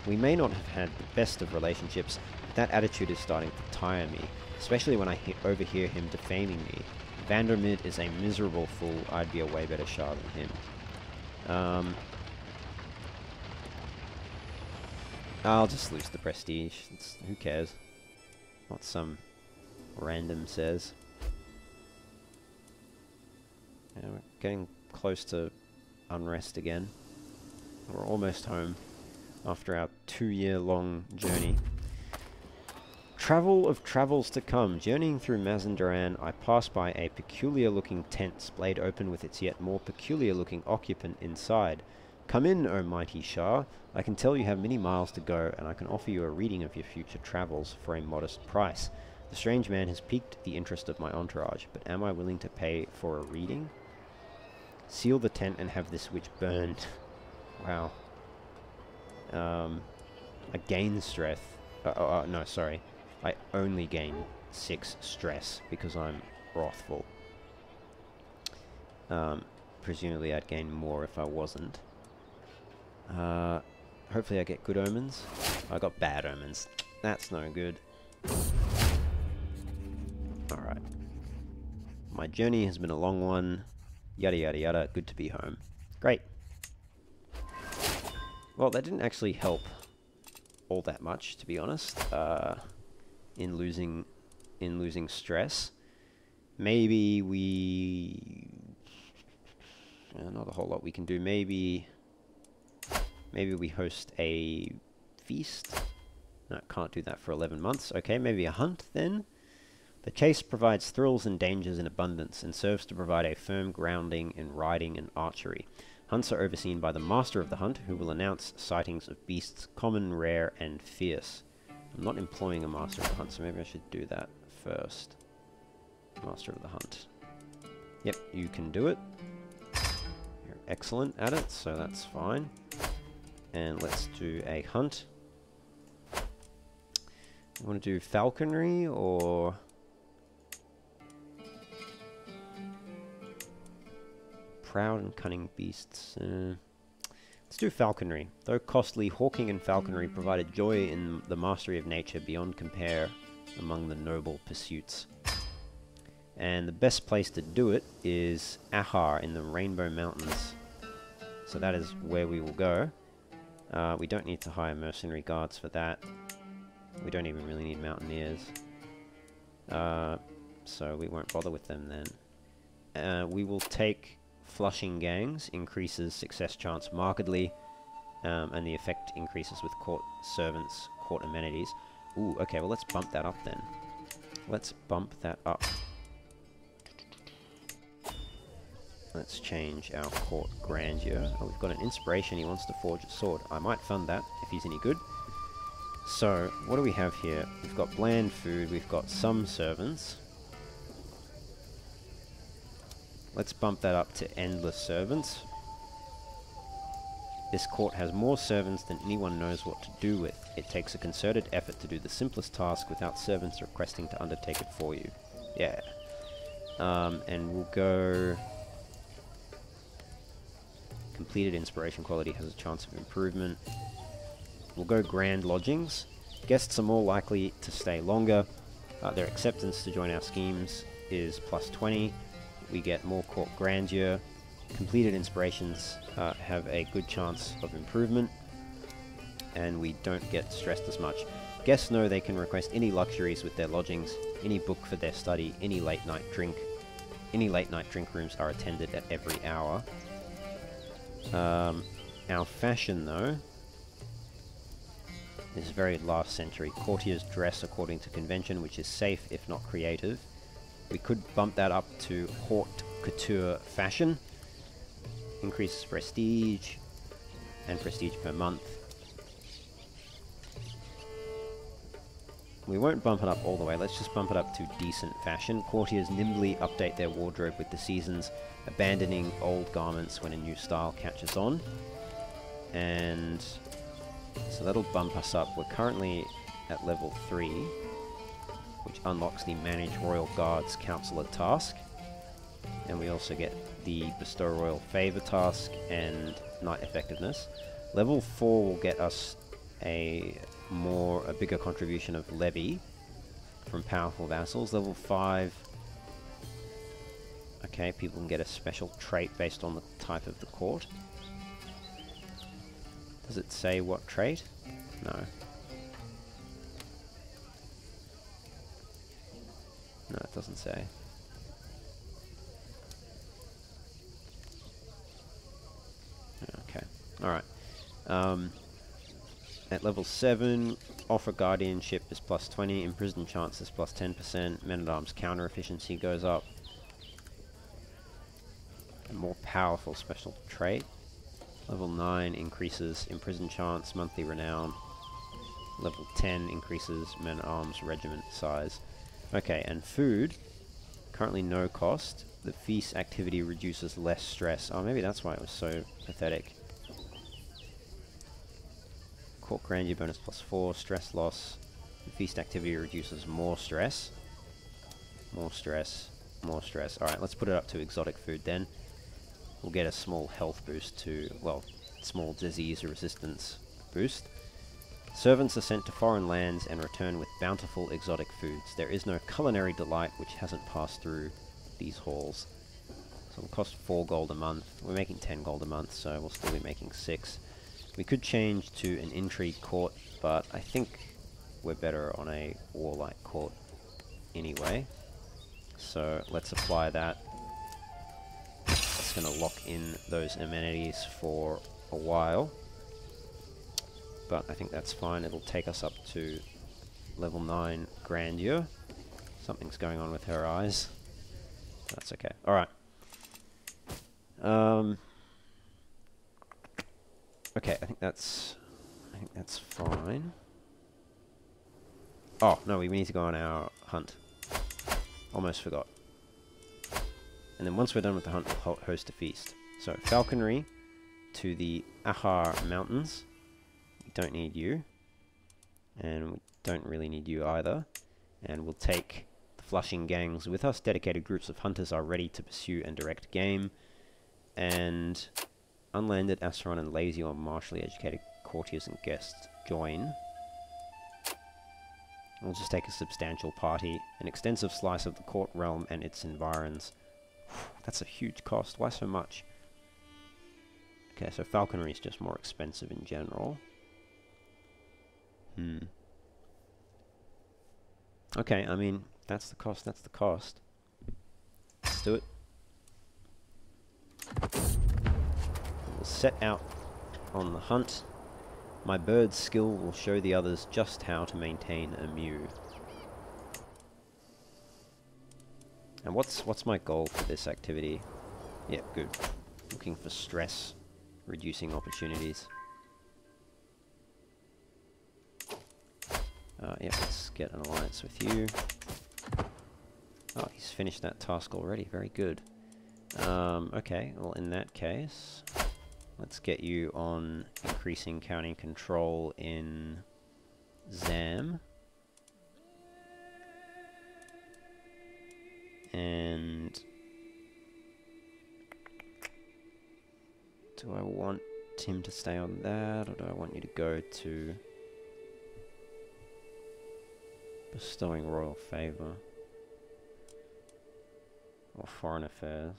We may not have had the best of relationships, but that attitude is starting to tire me, especially when I overhear him defaming me. Vandermid is a miserable fool. I'd be a way better Shah than him. I'll just lose the prestige. Who cares? What some random says. Yeah, we're getting close to unrest again. We're almost home after our 2-year-long journey. Travel of travels to come. Journeying through Mazandaran, I pass by a peculiar-looking tent splayed open with its yet more peculiar-looking occupant inside. Come in, O mighty Shah. I can tell you have many miles to go, and I can offer you a reading of your future travels for a modest price. The strange man has piqued the interest of my entourage, but am I willing to pay for a reading? Seal the tent and have this witch burned. Wow. I gain stress. No, sorry. I only gain 6 stress because I'm wrathful. Presumably I'd gain more if I wasn't. Hopefully I get good omens. I got bad omens. That's no good. Alright. My journey has been a long one. Yada yada yada. Good to be home. Great. Well, that didn't actually help all that much, to be honest. In losing stress. Maybe we... not a whole lot we can do. Maybe we host a feast. No, can't do that for 11 months. Okay, maybe a hunt then. The chase provides thrills and dangers in abundance and serves to provide a firm grounding in riding and archery. Hunts are overseen by the master of the hunt, who will announce sightings of beasts common, rare, and fierce. I'm not employing a master of the hunt, so maybe I should do that first. Master of the hunt. Yep, you can do it. You're excellent at it, so that's fine. And let's do a hunt. You want to do falconry or... proud and cunning beasts. Let's do falconry. Though costly, hawking and falconry provided joy in the mastery of nature beyond compare among the noble pursuits. And the best place to do it is Ahar in the Rainbow Mountains. So that is where we will go. We don't need to hire mercenary guards for that. We don't even really need mountaineers. So we won't bother with them then. We will take flushing gangs, increases success chance markedly, and the effect increases with court servants, court amenities. Ooh, okay, well let's bump that up then. Let's bump that up. Let's change our court grandeur. Oh, we've got an inspiration. He wants to forge a sword. I might fund that if he's any good. So, what do we have here? We've got bland food. We've got some servants. Let's bump that up to endless servants. This court has more servants than anyone knows what to do with. It takes a concerted effort to do the simplest task without servants requesting to undertake it for you. Yeah. And we'll go... Completed inspiration quality has a chance of improvement. We'll go grand lodgings. Guests are more likely to stay longer. Their acceptance to join our schemes is plus 20. We get more court grandeur. Completed inspirations have a good chance of improvement. And we don't get stressed as much. Guests know they can request any luxuries with their lodgings, any book for their study, any late night drink. Any late night drink rooms are attended at every hour. Our fashion, though, is very last century. Courtiers dress according to convention, which is safe if not creative. We could bump that up to haute couture fashion. Increases prestige, and prestige per month. We won't bump it up all the way, let's just bump it up to decent fashion. Courtiers nimbly update their wardrobe with the seasons, abandoning old garments when a new style catches on. And So that'll bump us up. We're currently at level 3, which unlocks the Manage Royal Guards Counselor task. And we also get the Bestow Royal Favour task and Knight Effectiveness. Level 4 will get us a bigger contribution of levy from powerful vassals. Level 5, okay, people can get a special trait based on the type of the court. Does it say what trait? No. No, it doesn't say. Okay, alright. At level 7, offer guardianship is plus 20, imprison chance is plus 10%, men-at-arms counter efficiency goes up. A more powerful special trait. Level 9 increases imprison chance, monthly renown. Level 10 increases men-at-arms regiment size. Okay, and food, currently no cost. The feast activity reduces less stress. Oh, maybe that's why it was so pathetic. Court grandeur bonus plus 4, stress loss. The feast activity reduces more stress. More stress, more stress. Alright, let's put it up to exotic food then. We'll get a small health boost to, well, small disease resistance boost. Servants are sent to foreign lands and return with bountiful exotic foods. There is no culinary delight which hasn't passed through these halls. So it'll cost 4 gold a month. We're making 10 gold a month, so we'll still be making 6. We could change to an intrigue court, but I think we're better on a warlike court anyway. So let's apply that. That's going to lock in those amenities for a while. But I think that's fine. It'll take us up to level 9 grandeur. Something's going on with her eyes. That's okay. Alright. Okay, I think that's fine. Oh, no, we need to go on our hunt. Almost forgot. And then once we're done with the hunt, we'll host a feast. So, falconry to the Ahar Mountains. We don't need you. And we don't really need you either. And we'll take the Flushing gangs with us. Dedicated groups of hunters are ready to pursue and direct game. And unlanded, Asteron, and lazy or martially educated courtiers and guests join. We'll just take a substantial party, an extensive slice of the court realm and its environs. That's a huge cost. Why so much? Okay, so falconry is just more expensive in general. Okay, I mean, that's the cost, that's the cost. Let's do it. We'll set out on the hunt. My bird's skill will show the others just how to maintain a mew. And what's my goal for this activity? Yeah, good. Looking for stress, reducing opportunities. Yeah, let's get an alliance with you. Oh, he's finished that task already. Very good. Okay, well in that case, let's get you on increasing county control in Zam. And do I want him to stay on that, or do I want you to go to bestowing royal favour or foreign affairs?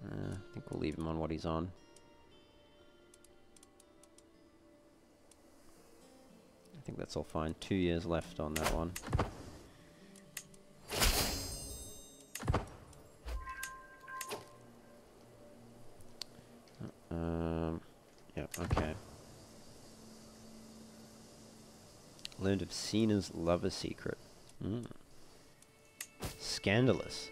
I think we'll leave him on what he's on. I think that's all fine. 2 years left on that one. Yeah, okay. Learned of Cena's lover secret. Scandalous.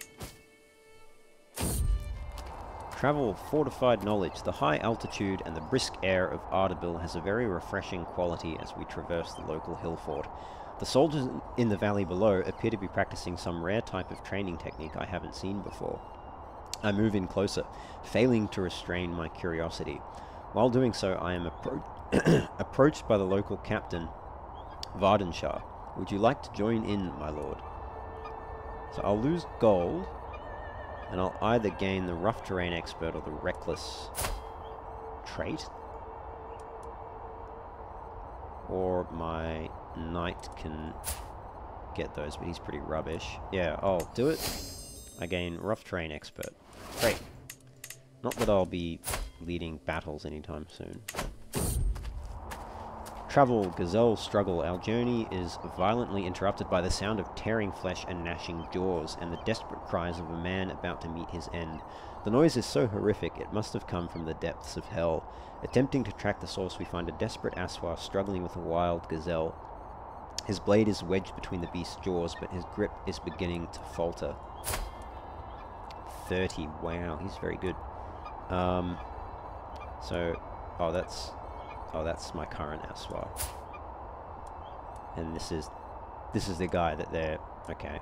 Travel fortified knowledge. The high altitude and the brisk air of Ardabil has a very refreshing quality as we traverse the local hill fort. The soldiers in the valley below appear to be practicing some rare type of training technique I haven't seen before. I move in closer, failing to restrain my curiosity. While doing so, I am Approached by the local captain, Shah. Would you like to join in, my lord? So I'll lose gold, and I'll either gain the rough terrain expert or the reckless trait. Or my knight can get those, but he's pretty rubbish. Yeah, I'll do it. I gain rough terrain expert. Great. Not that I'll be leading battles anytime soon. Travel, gazelle, struggle. Our journey is violently interrupted by the sound of tearing flesh and gnashing jaws, and the desperate cries of a man about to meet his end. The noise is so horrific, it must have come from the depths of hell. Attempting to track the source, we find a desperate Aswar struggling with a wild gazelle. His blade is wedged between the beast's jaws, but his grip is beginning to falter. 30. Wow, he's very good. Oh, that's my current Aswar. And this is the guy that they're... Okay.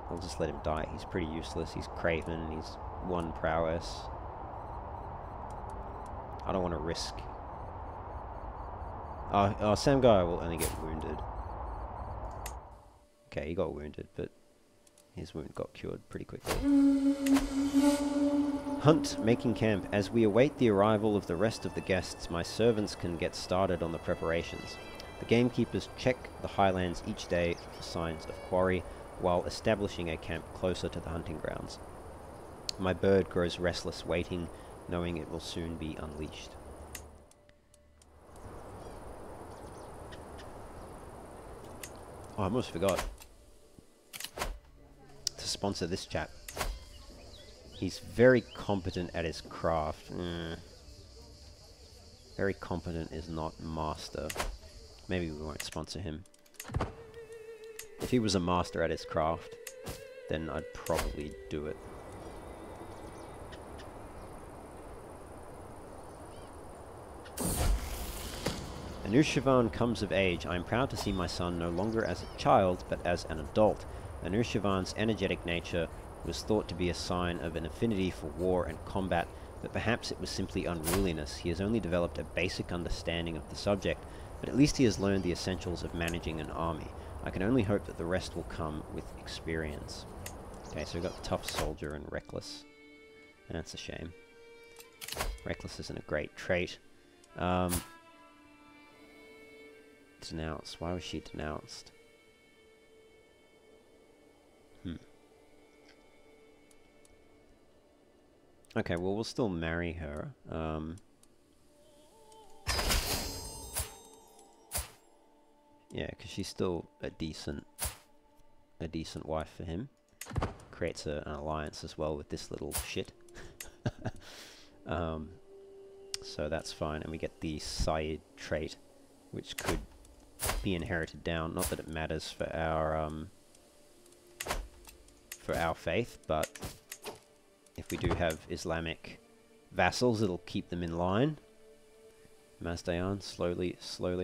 I'll just let him die. He's pretty useless. He's craven. He's 1 prowess. I don't want to risk... Oh, same guy will only get wounded. Okay, he got wounded, but his wound got cured pretty quickly. Hunt, making camp. As we await the arrival of the rest of the guests, my servants can get started on the preparations. The gamekeepers check the highlands each day for signs of quarry, while establishing a camp closer to the hunting grounds. My bird grows restless, waiting, knowing it will soon be unleashed. Oh, I almost forgot to sponsor this chap. He's very competent at his craft. Very competent is not master. Maybe we won't sponsor him. If he was a master at his craft, then I'd probably do it. Anushirvan comes of age. I am proud to see my son no longer as a child, but as an adult. Anushirvan's energetic nature was thought to be a sign of an affinity for war and combat, but perhaps it was simply unruliness. He has only developed a basic understanding of the subject, but at least he has learned the essentials of managing an army. I can only hope that the rest will come with experience. Okay, so we've got tough soldier and reckless. And that's a shame. Reckless isn't a great trait. Denounced. Why was she denounced? Okay, well, we'll still marry her. Yeah, because she's still a decent wife for him. Creates an alliance as well with this little shit. So that's fine, and we get the Sayyid trait, which could be inherited down. Not that it matters for our faith, but if we do have Islamic vassals, it'll keep them in line. Mazdayan slowly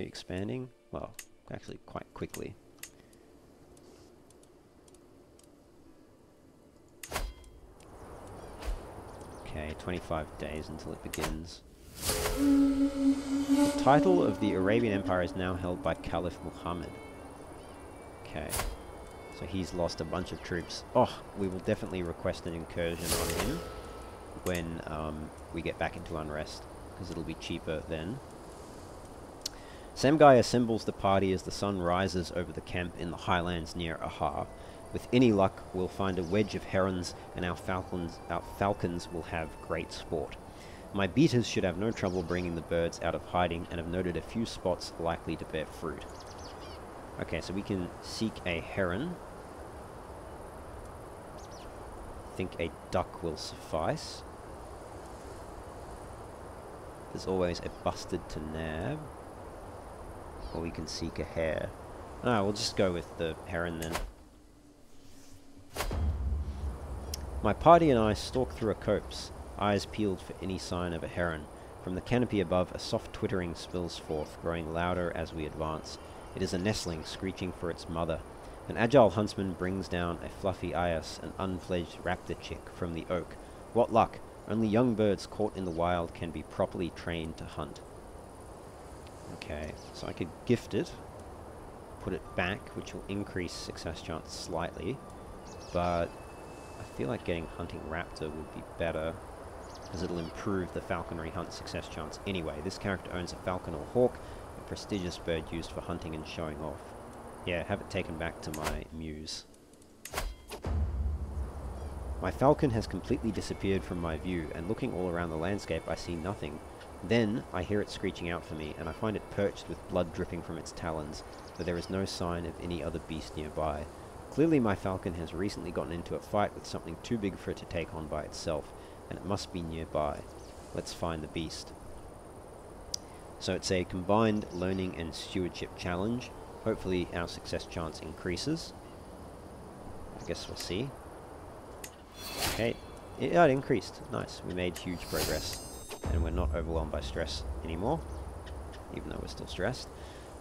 expanding. Well, actually quite quickly. Okay, 25 days until it begins. The title of the Arabian Empire is now held by Caliph Muhammad. Okay. So he's lost a bunch of troops. Oh, we will definitely request an incursion on him when we get back into unrest, because it'll be cheaper then. Samgai assembles the party as the sun rises over the camp in the highlands near Ahar. With any luck, we'll find a wedge of herons, and our falcons will have great sport. My beaters should have no trouble bringing the birds out of hiding, and have noted a few spots likely to bear fruit. Okay, so we can seek a heron. I think a duck will suffice. There's always a bustard to nab. Or we can seek a hare. Ah, we'll just go with the heron then. My party and I stalk through a copse, eyes peeled for any sign of a heron. From the canopy above, a soft twittering spills forth, growing louder as we advance. It is a nestling screeching for its mother. An agile huntsman brings down a fluffy ayas, an unfledged raptor chick, from the oak. What luck! Only young birds caught in the wild can be properly trained to hunt. Okay, so I could gift it, put it back, which will increase success chance slightly, but I feel like getting Hunting Raptor would be better, because it'll improve the falconry hunt success chance anyway. This character owns a falcon or hawk, a prestigious bird used for hunting and showing off. Yeah, have it taken back to my muse. My falcon has completely disappeared from my view, and looking all around the landscape I see nothing. Then I hear it screeching out for me, and I find it perched with blood dripping from its talons, but there is no sign of any other beast nearby. Clearly my falcon has recently gotten into a fight with something too big for it to take on by itself, and it must be nearby. Let's find the beast. So it's a combined learning and stewardship challenge. Hopefully our success chance increases. I guess we'll see. Okay, yeah, it increased. Nice, we made huge progress. And we're not overwhelmed by stress anymore, even though we're still stressed.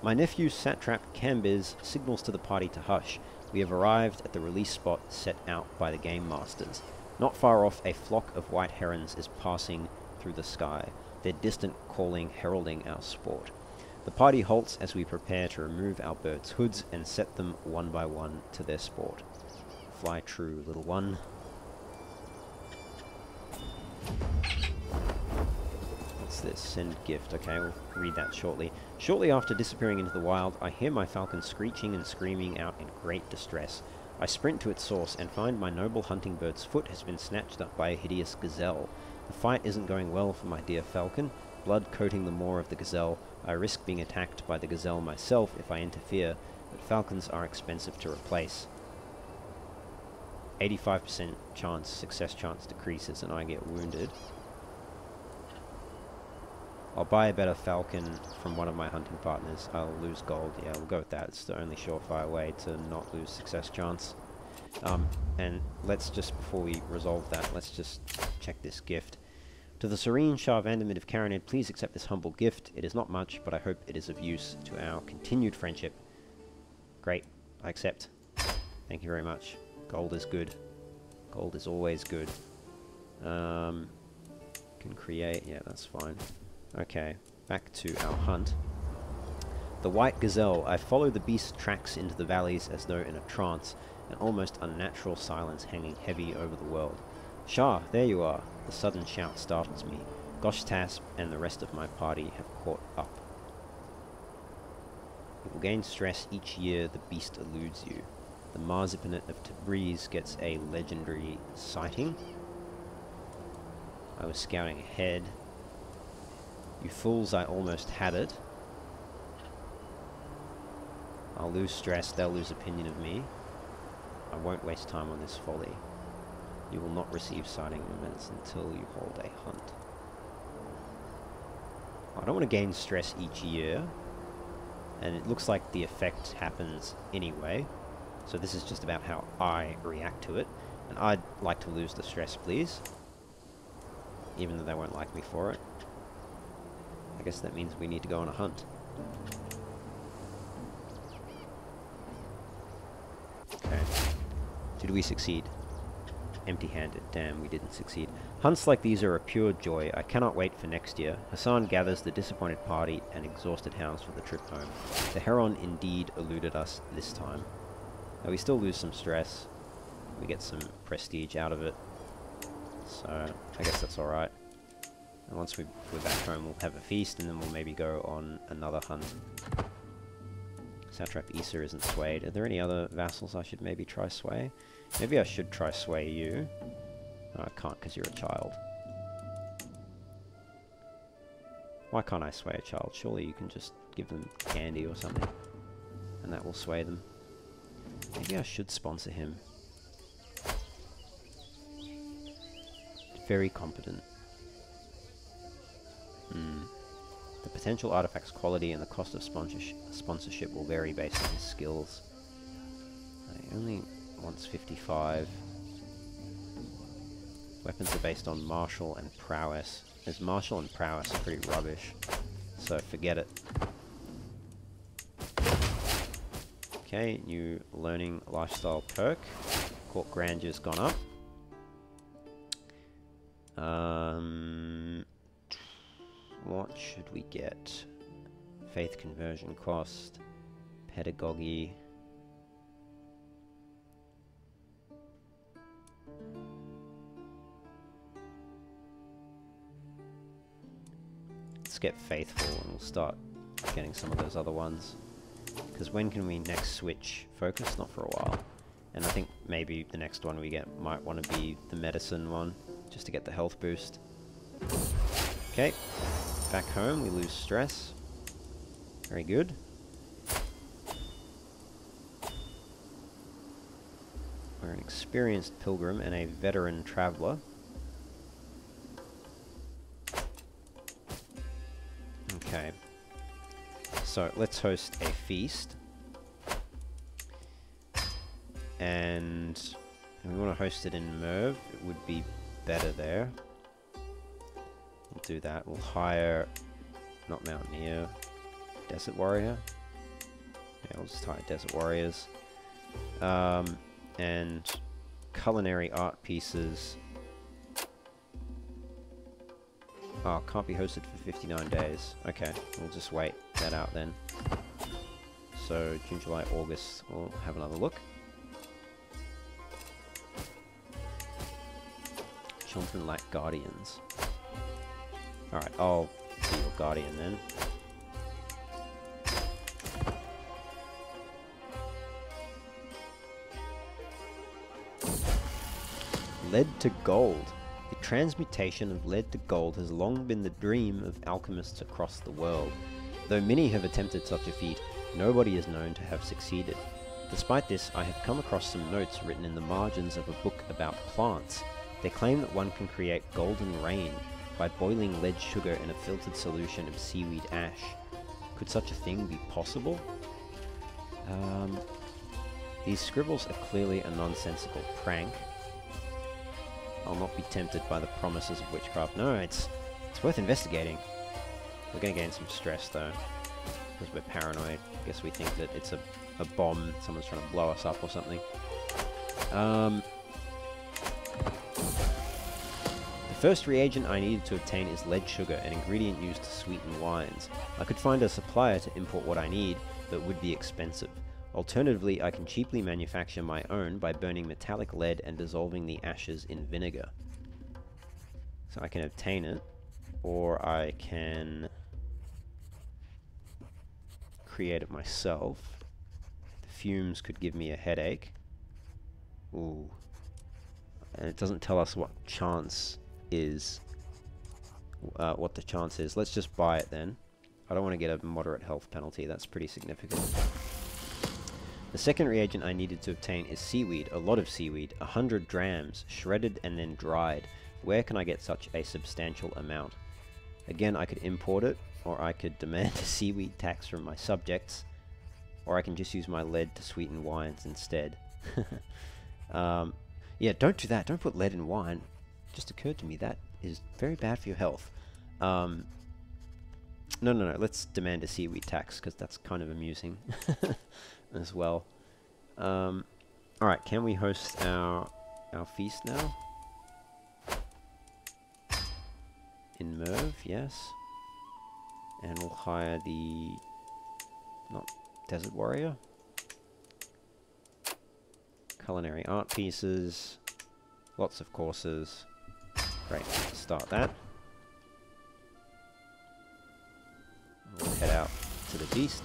My nephew Satrap Cambiz signals to the party to hush. We have arrived at the release spot set out by the game masters. Not far off, a flock of white herons is passing through the sky, their distant calling heralding our sport. The party halts as we prepare to remove our birds' hoods and set them one by one to their sport. Fly true, little one. What's this? Send gift. Okay, we'll read that shortly. Shortly after disappearing into the wild, I hear my falcon screeching and screaming out in great distress. I sprint to its source and find my noble hunting bird's foot has been snatched up by a hideous gazelle. The fight isn't going well for my dear falcon. Blood coating the maw of the gazelle. I risk being attacked by the gazelle myself if I interfere, but falcons are expensive to replace. 85% chance, success chance decreases and I get wounded. I'll buy a better falcon from one of my hunting partners. I'll lose gold. Yeah, we'll go with that. It's the only surefire way to not lose success chance. And let's just, before we resolve that, let's just check this gift. To the serene Shah Vandermid of Karenid, please accept this humble gift. It is not much, but I hope it is of use to our continued friendship. Great. I accept. Thank you very much. Gold is good. Gold is always good. Can create. Yeah, that's fine. Okay, back to our hunt. The white gazelle. I follow the beast's tracks into the valleys as though in a trance, an almost unnatural silence hanging heavy over the world. Shah, there you are. The sudden shout startles me. Gosh Tasp and the rest of my party have caught up. You will gain stress each year the beast eludes you. The Marzipanet of Tabriz gets a legendary sighting. I was scouting ahead. You fools, I almost had it. I'll lose stress, they'll lose opinion of me. I won't waste time on this folly. You will not receive sighting events until you hold a hunt. I don't want to gain stress each year, and it looks like the effect happens anyway, so this is just about how I react to it, and I'd like to lose the stress, please, even though they won't like me for it. I guess that means we need to go on a hunt. Okay. Did we succeed? Empty-handed. Damn, we didn't succeed. Hunts like these are a pure joy. I cannot wait for next year. Hassan gathers the disappointed party and exhausted hounds for the trip home. The heron indeed eluded us this time. Now we still lose some stress. We get some prestige out of it. So, I guess that's alright. And once we're back home, we'll have a feast, and then we'll maybe go on another hunt. Satrap Issa isn't swayed. Are there any other vassals I should maybe try sway? Maybe I should try sway you. No, I can't because you're a child. Why can't I sway a child? Surely you can just give them candy or something, and that will sway them. Maybe I should sponsor him. Very competent. The potential artifact's quality and the cost of sponsorship will vary based on his skills. He only wants 55. Weapons are based on martial and prowess. His martial and prowess are pretty rubbish, so forget it. Okay, new learning lifestyle perk. Court Grandure's gone up. What should we get? Faith conversion cost, pedagogy. Let's get faithful and we'll start getting some of those other ones. Because when can we next switch focus? Not for a while. And I think maybe the next one we get might want to be the medicine one, just to get the health boost. Okay, back home we lose stress. Very good. We're an experienced pilgrim and a veteran traveller. Okay. So let's host a feast. And we want to host it in Merv. It would be better there. We'll do that. We'll hire, not Mountaineer, Desert Warrior. Yeah, we'll just hire Desert Warriors. And culinary art pieces. Oh, can't be hosted for 59 days. Okay, we'll just wait that out then. So, June, July, August, we'll have another look. Children lack guardians. Alright, I'll be your guardian then. Lead to gold. The transmutation of lead to gold has long been the dream of alchemists across the world. Though many have attempted such a feat, nobody is known to have succeeded. Despite this, I have come across some notes written in the margins of a book about plants. They claim that one can create golden rain by boiling lead sugar in a filtered solution of seaweed ash. Could such a thing be possible? These scribbles are clearly a nonsensical prank. I'll not be tempted by the promises of witchcraft. No, it's worth investigating. We're going to gain some stress though, because we're paranoid. I guess we think that it's a bomb, someone's trying to blow us up or something. The first reagent I needed to obtain is lead sugar, an ingredient used to sweeten wines. I could find a supplier to import what I need, but would be expensive. Alternatively, I can cheaply manufacture my own by burning metallic lead and dissolving the ashes in vinegar. So I can obtain it, or I can create it myself. The fumes could give me a headache. Ooh. And it doesn't tell us what chance is, what the chance is. Let's just buy it then. I don't want to get a moderate health penalty, that's pretty significant. The second reagent I needed to obtain is seaweed, a lot of seaweed, 100 drams, shredded and then dried. Where can I get such a substantial amount? Again, I could import it, or I could demand a seaweed tax from my subjects, or I can just use my lead to sweeten wines instead. Yeah, don't do that. Don't put lead in wine. It just occurred to me that is very bad for your health. No, let's demand a seaweed tax, because that's kind of amusing as well. Alright, can we host our feast now? In Merv, yes. And we'll hire the... not Desert Warrior. Culinary art pieces. Lots of courses. Great, let's start that. We'll head out to the beast.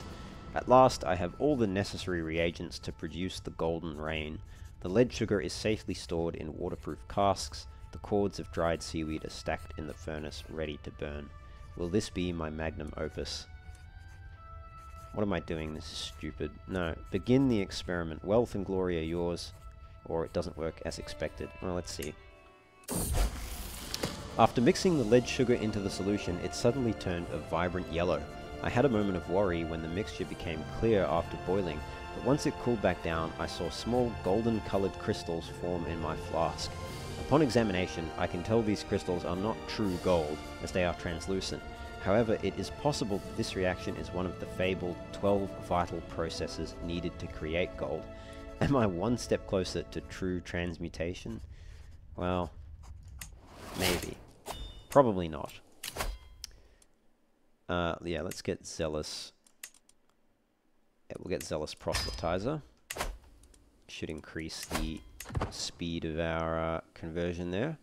At last, I have all the necessary reagents to produce the golden rain. The lead sugar is safely stored in waterproof casks. The cords of dried seaweed are stacked in the furnace, ready to burn. Will this be my magnum opus? What am I doing? This is stupid. No. Begin the experiment. Wealth and glory are yours. Or it doesn't work as expected. Well, let's see. After mixing the lead sugar into the solution, it suddenly turned a vibrant yellow. I had a moment of worry when the mixture became clear after boiling, but once it cooled back down, I saw small golden-colored crystals form in my flask. Upon examination, I can tell these crystals are not true gold, as they are translucent. However, it is possible that this reaction is one of the fabled 12 vital processes needed to create gold. Am I one step closer to true transmutation? Well, Maybe. Probably not. Yeah, let's get Zealous. Yeah, we'll get Zealous Proselytizer. Should increase the speed of our conversion there.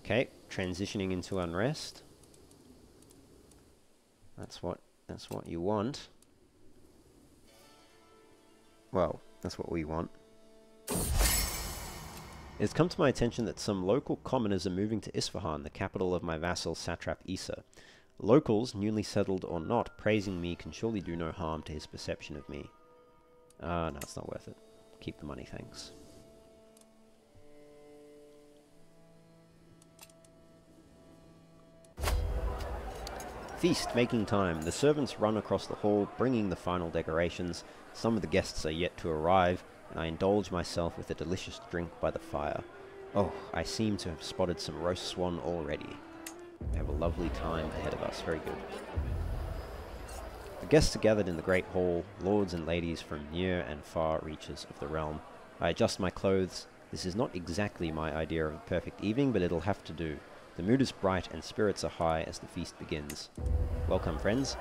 Okay, transitioning into Unrest. That's what you want. Well, that's what we want. It has come to my attention that some local commoners are moving to Isfahan, the capital of my vassal satrap Isa. Locals, newly settled or not, praising me can surely do no harm to his perception of me. No, it's not worth it. Keep the money, thanks. Feast making time. The servants run across the hall, bringing the final decorations. Some of the guests are yet to arrive, and I indulge myself with a delicious drink by the fire. Oh, I seem to have spotted some roast swan already. We have a lovely time ahead of us. Very good. The guests are gathered in the great hall, lords and ladies from near and far reaches of the realm. I adjust my clothes. This is not exactly my idea of a perfect evening, but it'll have to do. The mood is bright and spirits are high as the feast begins. Welcome, friends.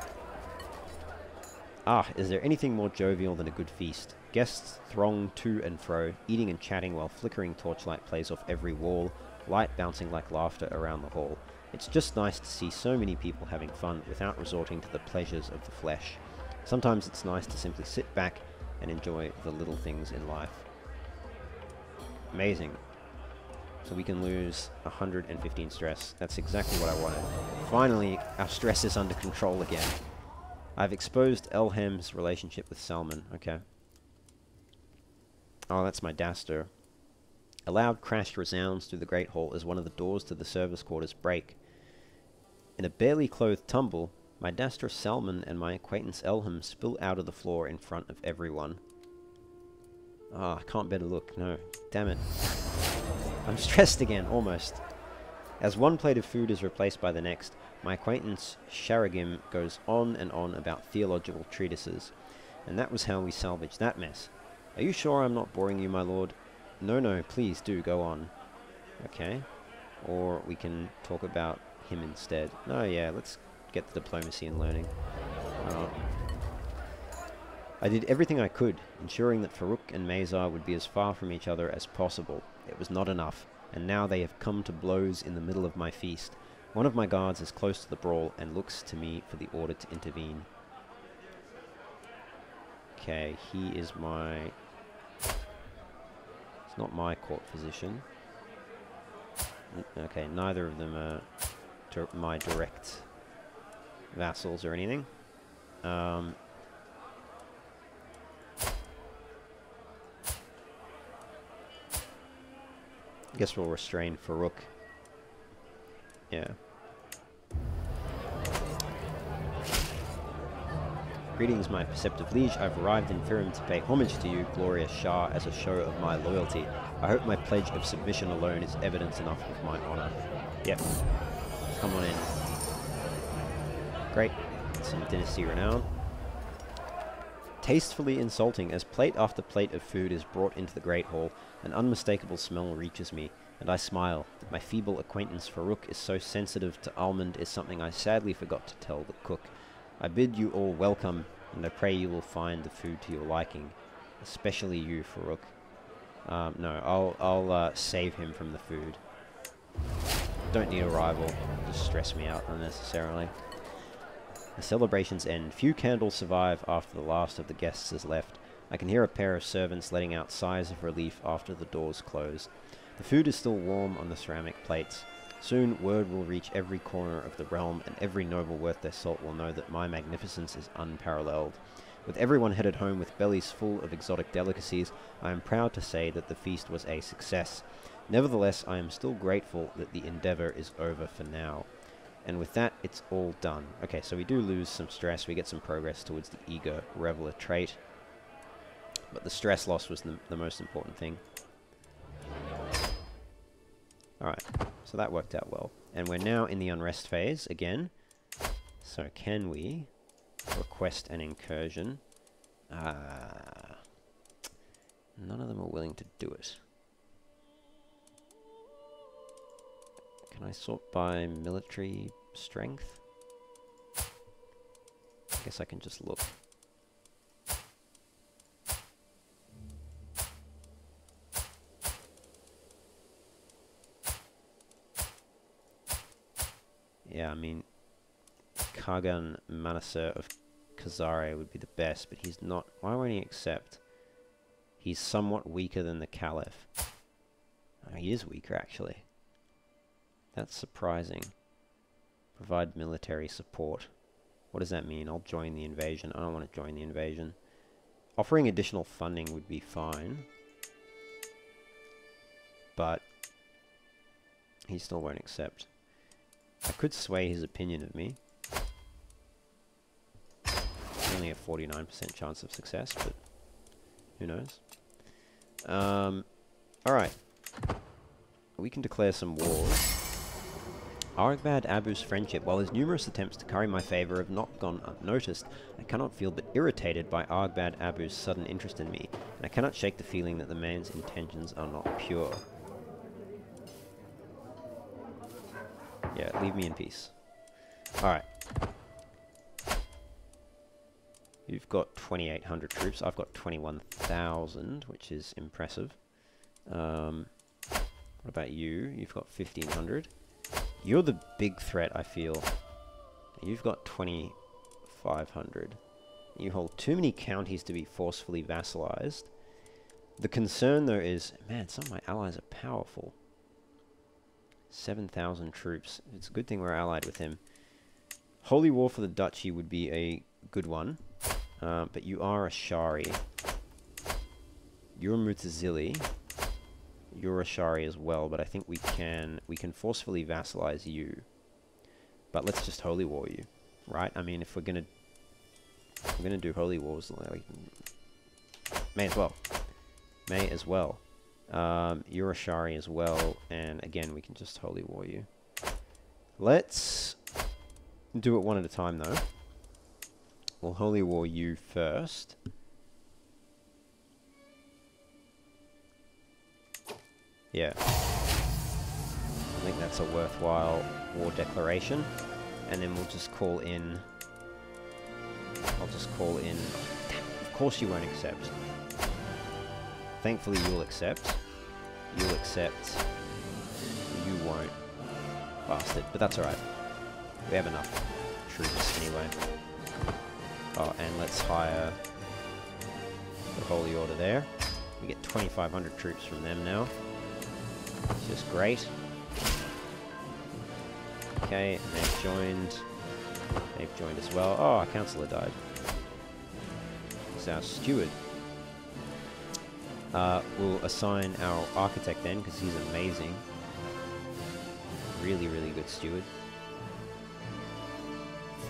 Ah, is there anything more jovial than a good feast? Guests throng to and fro, eating and chatting while flickering torchlight plays off every wall, light bouncing like laughter around the hall. It's just nice to see so many people having fun without resorting to the pleasures of the flesh. Sometimes it's nice to simply sit back and enjoy the little things in life. Amazing. So we can lose 115 stress. That's exactly what I wanted. Finally, our stress is under control again. I've exposed Elham's relationship with Salman. Okay. Oh, that's my Daster. A loud crash resounds through the great hall as one of the doors to the service quarters break. In a barely clothed tumble, my Daster Salman and my acquaintance Elham spill out of the floor in front of everyone. Ah, I can't bear to look. No. Damn it. I'm stressed again, almost. As one plate of food is replaced by the next, my acquaintance Sharagim goes on and on about theological treatises. And that was how we salvaged that mess. Are you sure I'm not boring you, my lord? No, no, please do go on. Okay. Or we can talk about him instead. No, yeah, let's get the diplomacy and learning. I did everything I could, ensuring that Farouk and Mazar would be as far from each other as possible. It was not enough, and now they have come to blows in the middle of my feast. One of my guards is close to the brawl and looks to me for the order to intervene. Okay, he is my... It's not my court physician. Okay, neither of them are my direct vassals or anything. Guess we'll restrain Farouk. Yeah. Greetings, my perceptive liege. I've arrived in Firim to pay homage to you, glorious Shah, as a show of my loyalty. I hope my pledge of submission alone is evidence enough of my honor. Yep. Come on in. Great. Some dynasty renown. Tastefully insulting, as plate after plate of food is brought into the great hall, an unmistakable smell reaches me, and I smile. My feeble acquaintance Farouk is so sensitive to almond is something I sadly forgot to tell the cook. I bid you all welcome, and I pray you will find the food to your liking, especially you, Farouk. No, I'll save him from the food. Don't need a rival. Just stress me out unnecessarily. The celebrations end. Few candles survive after the last of the guests has left. I can hear a pair of servants letting out sighs of relief after the doors close. The food is still warm on the ceramic plates. Soon word will reach every corner of the realm, and every noble worth their salt will know that my magnificence is unparalleled. With everyone headed home with bellies full of exotic delicacies, I am proud to say that the feast was a success. Nevertheless, I am still grateful that the endeavor is over for now. And with that, it's all done. Okay, so we do lose some stress. We get some progress towards the eager reveler trait. But the stress loss was the most important thing. Alright, so that worked out well. And we're now in the unrest phase again. So can we request an incursion? None of them are willing to do it. Can I sort by military strength? I guess I can just look. Yeah, I mean, Kagan Manasseh of Khazare would be the best, but he's not. Why won't he accept? He's somewhat weaker than the Caliph. Oh, he is weaker, actually. That's surprising. Provide military support. What does that mean? I'll join the invasion. I don't want to join the invasion. Offering additional funding would be fine. But he still won't accept. I could sway his opinion of me. Only a 49% chance of success, but who knows? Alright. We can declare some wars. Argbad Abu's friendship. While his numerous attempts to curry my favour have not gone unnoticed, I cannot feel but irritated by Argbad Abu's sudden interest in me, and I cannot shake the feeling that the man's intentions are not pure. Yeah, leave me in peace. Alright. You've got 2,800 troops. I've got 21,000, which is impressive. What about you? You've got 1,500. You're the big threat, I feel. You've got 2,500. You hold too many counties to be forcefully vassalized. The concern, though, is... Man, some of my allies are powerful. 7,000 troops. It's a good thing we're allied with him. Holy War for the Duchy would be a good one. But you are a Shari. You're a Mutazili. You're a Shari as well, but I think we can forcefully vassalize you. But let's just Holy War you, right? I mean, if we're gonna do Holy Wars, like, may as well. May as well. You're a Shari as well, and again, we can just Holy War you. Let's do it one at a time, though. We'll Holy War you first. Yeah. I think that's a worthwhile war declaration. And then we'll just call in... I'll just call in... Of course you won't accept. Thankfully you'll accept. You'll accept. You won't. Bastard. But that's alright. We have enough troops anyway. Oh, and let's hire the Holy Order there. We get 2,500 troops from them now. Which is great. Okay, they've joined. They've joined as well. Oh, our councillor died. He's our steward. We'll assign our architect then, because he's amazing. Really, really good steward.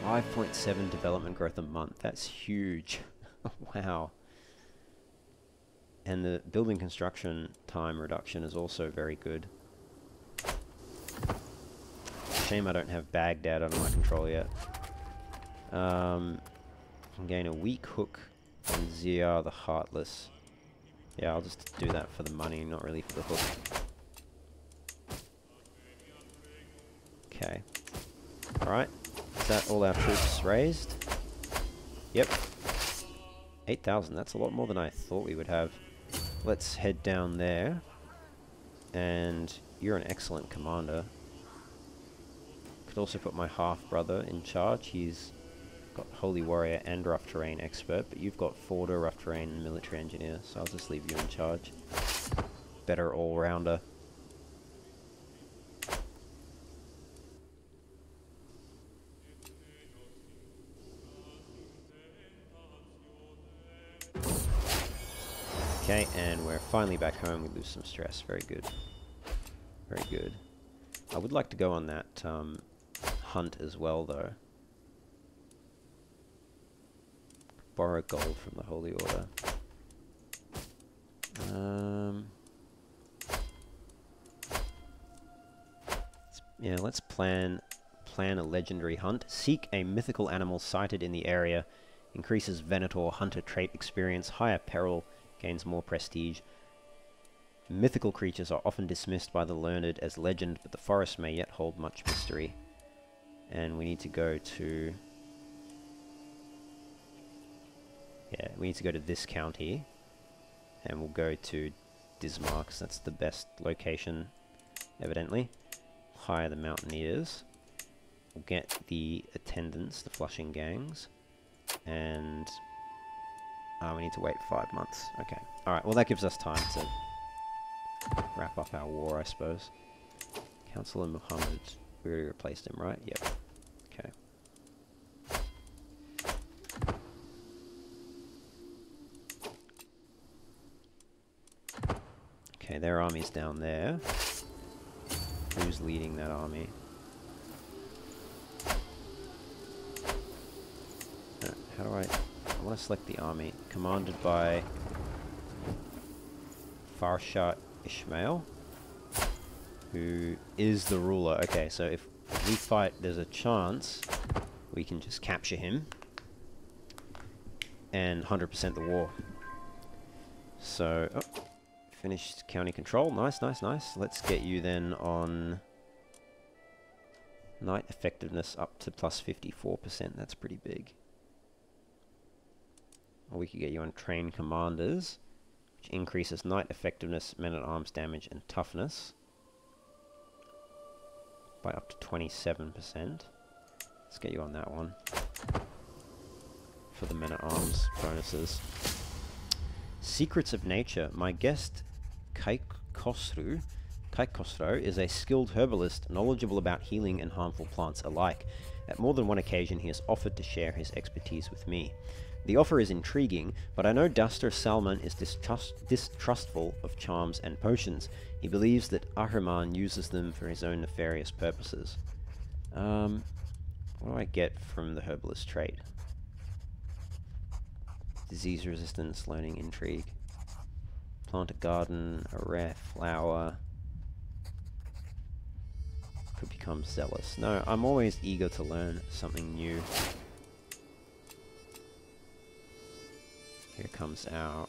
5.7 development growth a month. That's huge. Wow. And the building construction time reduction is also very good. Shame I don't have Baghdad under my control yet. Can gain a weak hook on Ziyar the Heartless. Yeah, I'll just do that for the money, not really for the hook. Okay. Alright. Is that all our troops raised? Yep. 8,000. That's a lot more than I thought we would have. Let's head down there. And you're an excellent commander. Could also put my half-brother in charge. He's got Holy Warrior and Rough Terrain Expert, but you've got Forder, Rough Terrain, and Military Engineer, so I'll just leave you in charge. Better all-rounder. Okay, and we're finally back home. We lose some stress. Very good. Very good. I would like to go on that hunt as well, though. Borrow gold from the Holy Order. Yeah, let's plan a legendary hunt. Seek a mythical animal sighted in the area. Increases Venator hunter trait experience. Higher peril. Gains more prestige. Mythical creatures are often dismissed by the learned as legend, but the forest may yet hold much mystery. And we need to go to... yeah, we need to go to this county. And we'll go to Dismar, because that's the best location, evidently. Hire the mountaineers. We'll get the attendants, the flushing gangs. And... we need to wait 5 months. Okay. Alright, well that gives us time to wrap up our war, I suppose. Councillor Muhammad. We already replaced him, right? Yep. Okay. Okay, their army's down there. Who's leading that army? How do I want to select the army. Commanded by Farsha Ishmael, who is the ruler. Okay, so if we fight, there's a chance we can just capture him and 100% the war. So, oh, finished county control. Nice, nice, nice. Let's get you then on knight effectiveness up to plus 54%. That's pretty big. Or we could get you on trained commanders, which increases knight effectiveness, men-at-arms damage, and toughness by up to 27%. Let's get you on that one for the men-at-arms bonuses. Secrets of Nature. My guest Kaikosru is a skilled herbalist, knowledgeable about healing and harmful plants alike. At more than one occasion, he has offered to share his expertise with me. The offer is intriguing, but I know Duster Salman is distrustful of charms and potions. He believes that Ahriman uses them for his own nefarious purposes. What do I get from the herbalist trait? Disease resistance, learning intrigue. Plant a garden, a rare flower. Could become zealous. No, I'm always eager to learn something new. Here comes our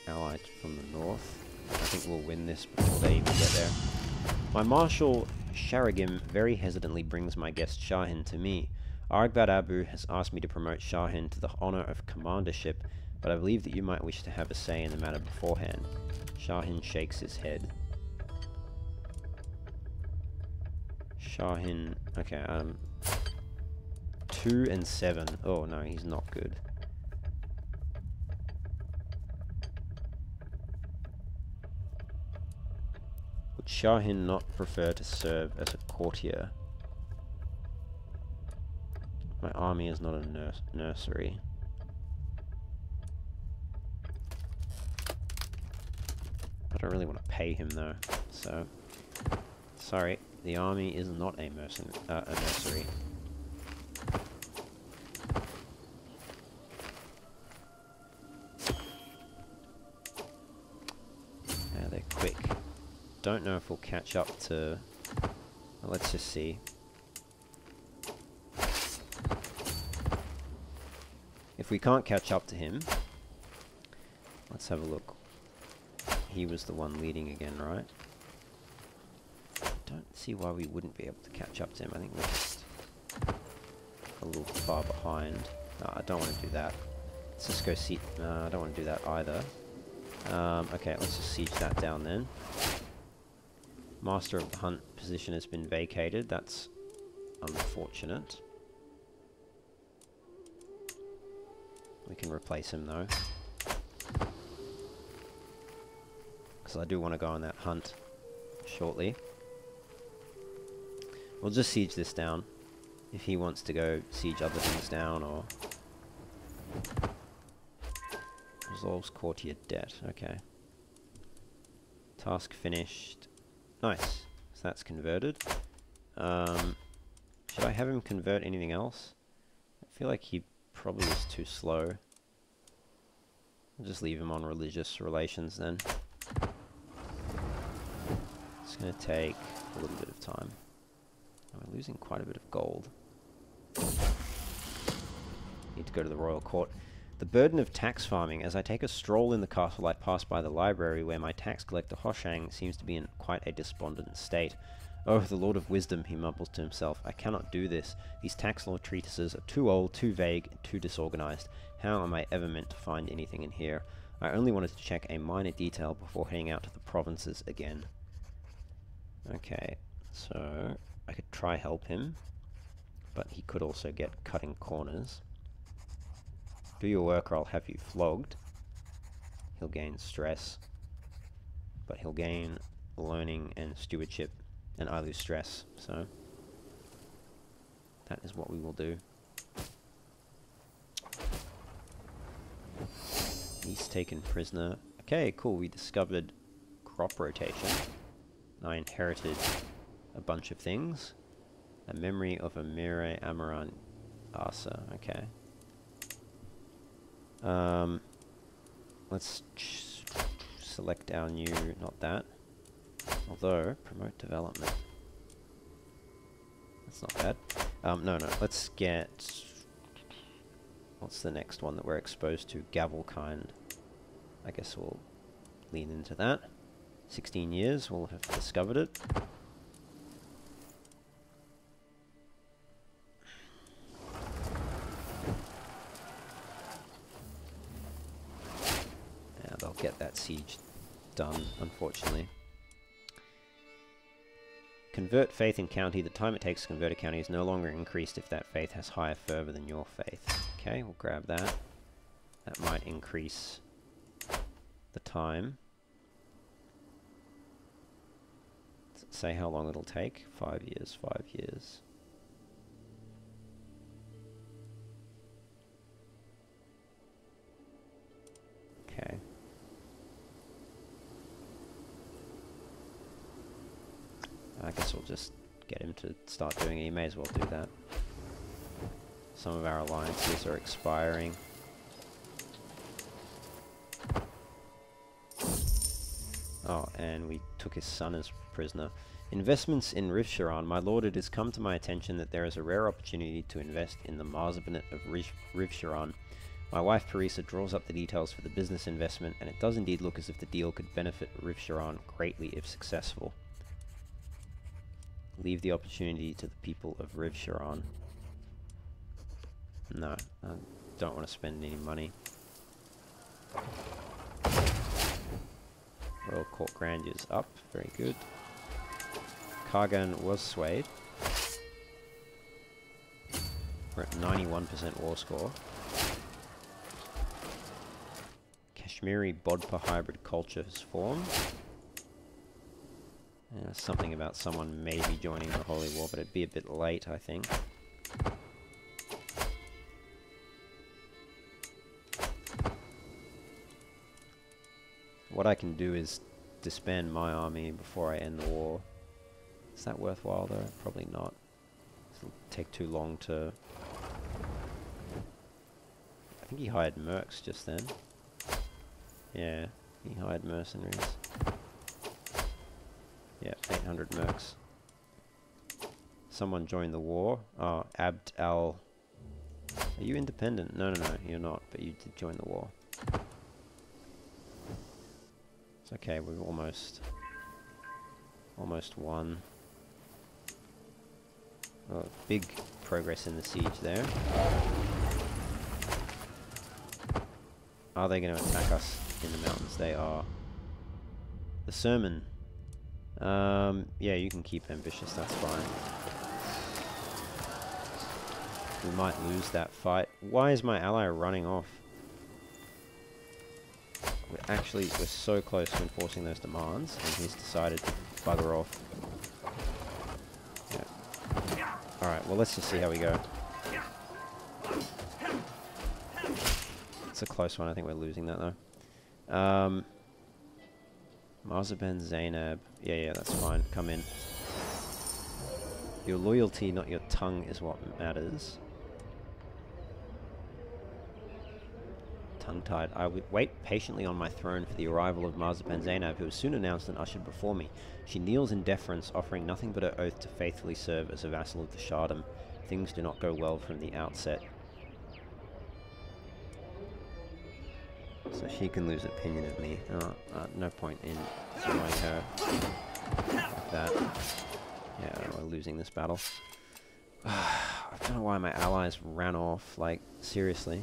ally from the north. I think we'll win this before they even get there. My Marshal Sharagim very hesitantly brings my guest Shahin to me. Argbad Abu has asked me to promote Shahin to the honor of commandership, but I believe that you might wish to have a say in the matter beforehand. Shahin shakes his head. Shahin, okay, 2 and 7. Oh no, he's not good. Would Shahin not prefer to serve as a courtier? My army is not a nursery. I don't really want to pay him though, so... Sorry, the army is not a nursery. Yeah, they're quick. Don't know if we'll catch up to... Well, let's just see. If we can't catch up to him, let's have a look. He was the one leading again, right? Don't see why we wouldn't be able to catch up to him. I think we're just a little far behind. No, I don't want to do that. Let's just go see... No, I don't want to do that either. Okay, let's just siege that down then. Master of the Hunt position has been vacated. That's unfortunate. We can replace him though. Because I do want to go on that hunt shortly. We'll just siege this down. If he wants to go siege other things down, or... Resolves courtier debt, okay. Task finished. Nice. So that's converted. Should I have him convert anything else? I feel like he probably is too slow. I'll just leave him on religious relations then. It's going to take a little bit of time. We're losing quite a bit of gold. Need to go to the royal court. The burden of tax farming. As I take a stroll in the castle, I pass by the library where my tax collector Hoshang seems to be in quite a despondent state. Oh, the Lord of Wisdom, he mumbles to himself. I cannot do this. These tax law treatises are too old, too vague, and too disorganized. How am I ever meant to find anything in here? I only wanted to check a minor detail before heading out to the provinces again. Okay, so I could try help him, but he could also get cutting corners. Do your work or I'll have you flogged. He'll gain stress, but he'll gain learning and stewardship, and I lose stress, so that is what we will do. He's taken prisoner. Okay, cool, we discovered crop rotation. I inherited a bunch of things. A memory of Amire Amaran Arsa, okay. Let's select our new, not that. Although, promote development. That's not bad. No, let's get... What's the next one that we're exposed to? Gavelkind. I guess we'll lean into that. 16 years, we'll have discovered it. They'll get that siege done, unfortunately. Convert faith in county. The time it takes to convert a county is no longer increased if that faith has higher fervor than your faith. Okay, we'll grab that. That might increase the time. Does it say how long it'll take? 5 years, 5 years. Okay. I guess we'll just get him to start doing it. He may as well do that. Some of our alliances are expiring. Oh, and we took his son as prisoner. Investments in Rivsharan. My lord, it has come to my attention that there is a rare opportunity to invest in the Marzabinate of Rivsharan. My wife Parisa draws up the details for the business investment, and it does indeed look as if the deal could benefit Rivsharan greatly if successful. Leave the opportunity to the people of Rivsharan. No, I don't want to spend any money. Royal Court Grandeur's up, very good. Kargan was swayed. We're at 91% war score. Kashmiri Bodpa hybrid culture has formed. Something about someone maybe joining the Holy War, but it'd be a bit late, I think. What I can do is disband my army before I end the war. Is that worthwhile though? Probably not. It'll take too long to... I think he hired mercs just then. Yeah, he hired mercenaries. Yeah, 800 mercs. Someone joined the war. Oh, Abd al... Are you independent? No, you're not, but you did join the war. It's okay, we've almost won. Oh, big progress in the siege there. Are they going to attack us in the mountains? They are. The sermon. Yeah, you can keep ambitious, that's fine. We might lose that fight. Why is my ally running off? We're so close to enforcing those demands, and he's decided to bugger off. Yeah. Alright, well let's just see how we go. It's a close one, I think we're losing that though. Marzaban Zainab. Yeah, that's fine. Come in. Your loyalty, not your tongue, is what matters. Tongue-tied. I would wait patiently on my throne for the arrival of Marzaban Zainab, who was soon announced and ushered before me. She kneels in deference, offering nothing but her oath to faithfully serve as a vassal of the Shahdom. Things do not go well from the outset. So she can lose opinion of me. No point in annoying her like that. Yeah, we're losing this battle. I don't know why my allies ran off, like, seriously.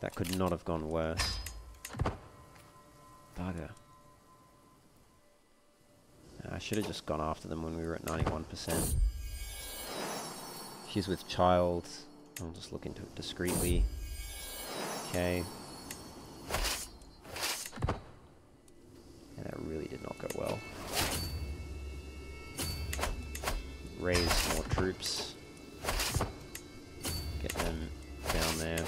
That could not have gone worse. Bugger. I should have just gone after them when we were at 91%. She's with child. I'll just look into it discreetly. Okay. And that really did not go well. Raise more troops. Get them down there.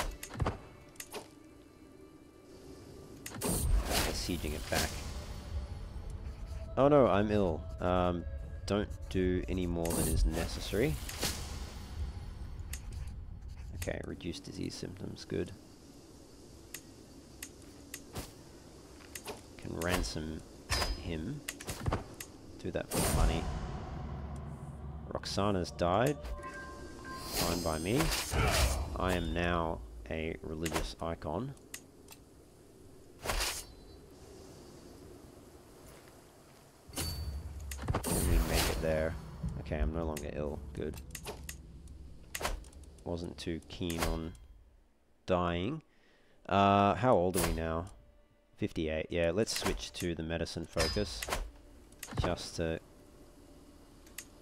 They're sieging it back. Oh no, I'm ill. Don't do any more than is necessary. Okay, reduce disease symptoms, good. Can ransom him. Do that for money. Roxana's died. Fine by me. I am now a religious icon. Can we make it there? Okay, I'm no longer ill. Good. Wasn't too keen on dying. How old are we now? 58. Yeah, let's switch to the medicine focus. Just to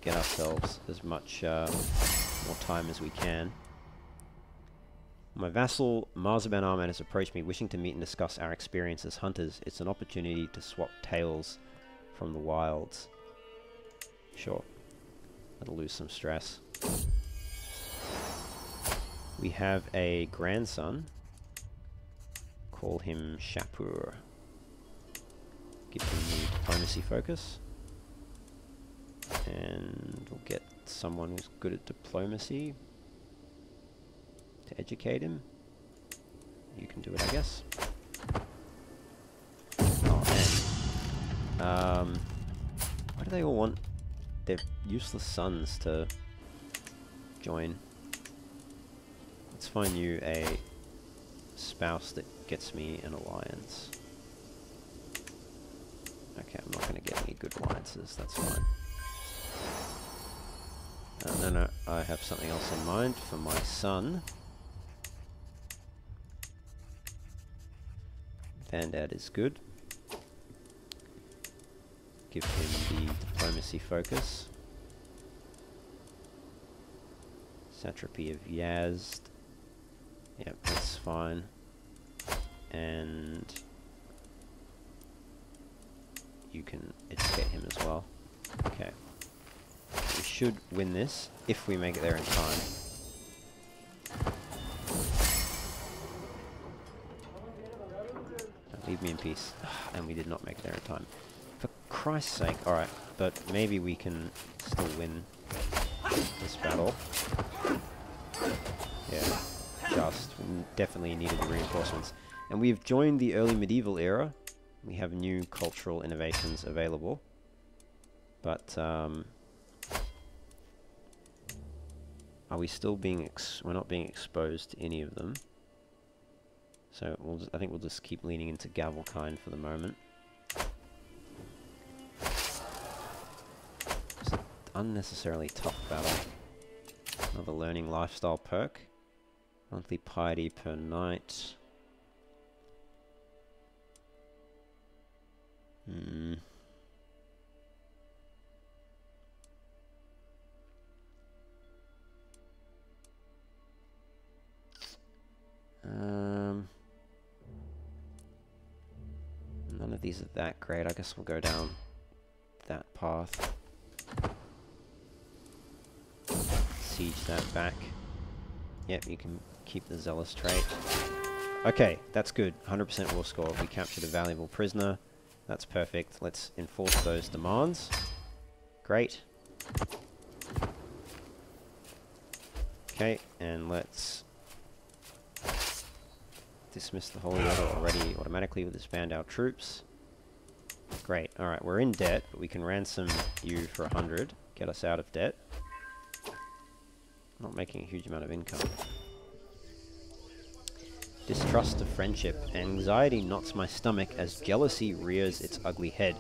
get ourselves as much more time as we can. My vassal Marzaban Arman has approached me wishing to meet and discuss our experience as hunters. It's an opportunity to swap tales from the wilds. Sure. That'll lose some stress. We have a grandson. Call him Shapur. Give him the diplomacy focus. And we'll get someone who's good at diplomacy to educate him. You can do it, I guess. Oh, and why do they all want their useless sons to join? Let's find you a spouse that gets me an alliance. Okay, I'm not going to get any good alliances, that's fine. No, I have something else in mind for my son. Vandad is good. Give him the diplomacy focus. Satrapy of Yazd. Yep, that's fine. And you can educate him as well. Okay. We should win this if we make it there in time. Leave me in peace. And we did not make it there in time. For Christ's sake. Alright, but maybe we can still win this battle. Yeah. Just definitely needed the reinforcements. And we've joined the early medieval era. We have new cultural innovations available. But, are we still being we're not being exposed to any of them. So I think we'll just keep leaning into Gavelkind for the moment. It's an unnecessarily tough battle. Another learning lifestyle perk. Monthly piety per night. None of these are that great. I guess we'll go down that path. Siege that back. Yep, you can keep the zealous trait. Okay, that's good. 100% war score. We captured a valuable prisoner. That's perfect. Let's enforce those demands. Great. Okay, and let's dismiss the Holy Order already automatically with disband our troops. Great. Alright, we're in debt, but we can ransom you for 100. Get us out of debt. not making a huge amount of income. Distrust of friendship. Anxiety knots my stomach as jealousy rears its ugly head.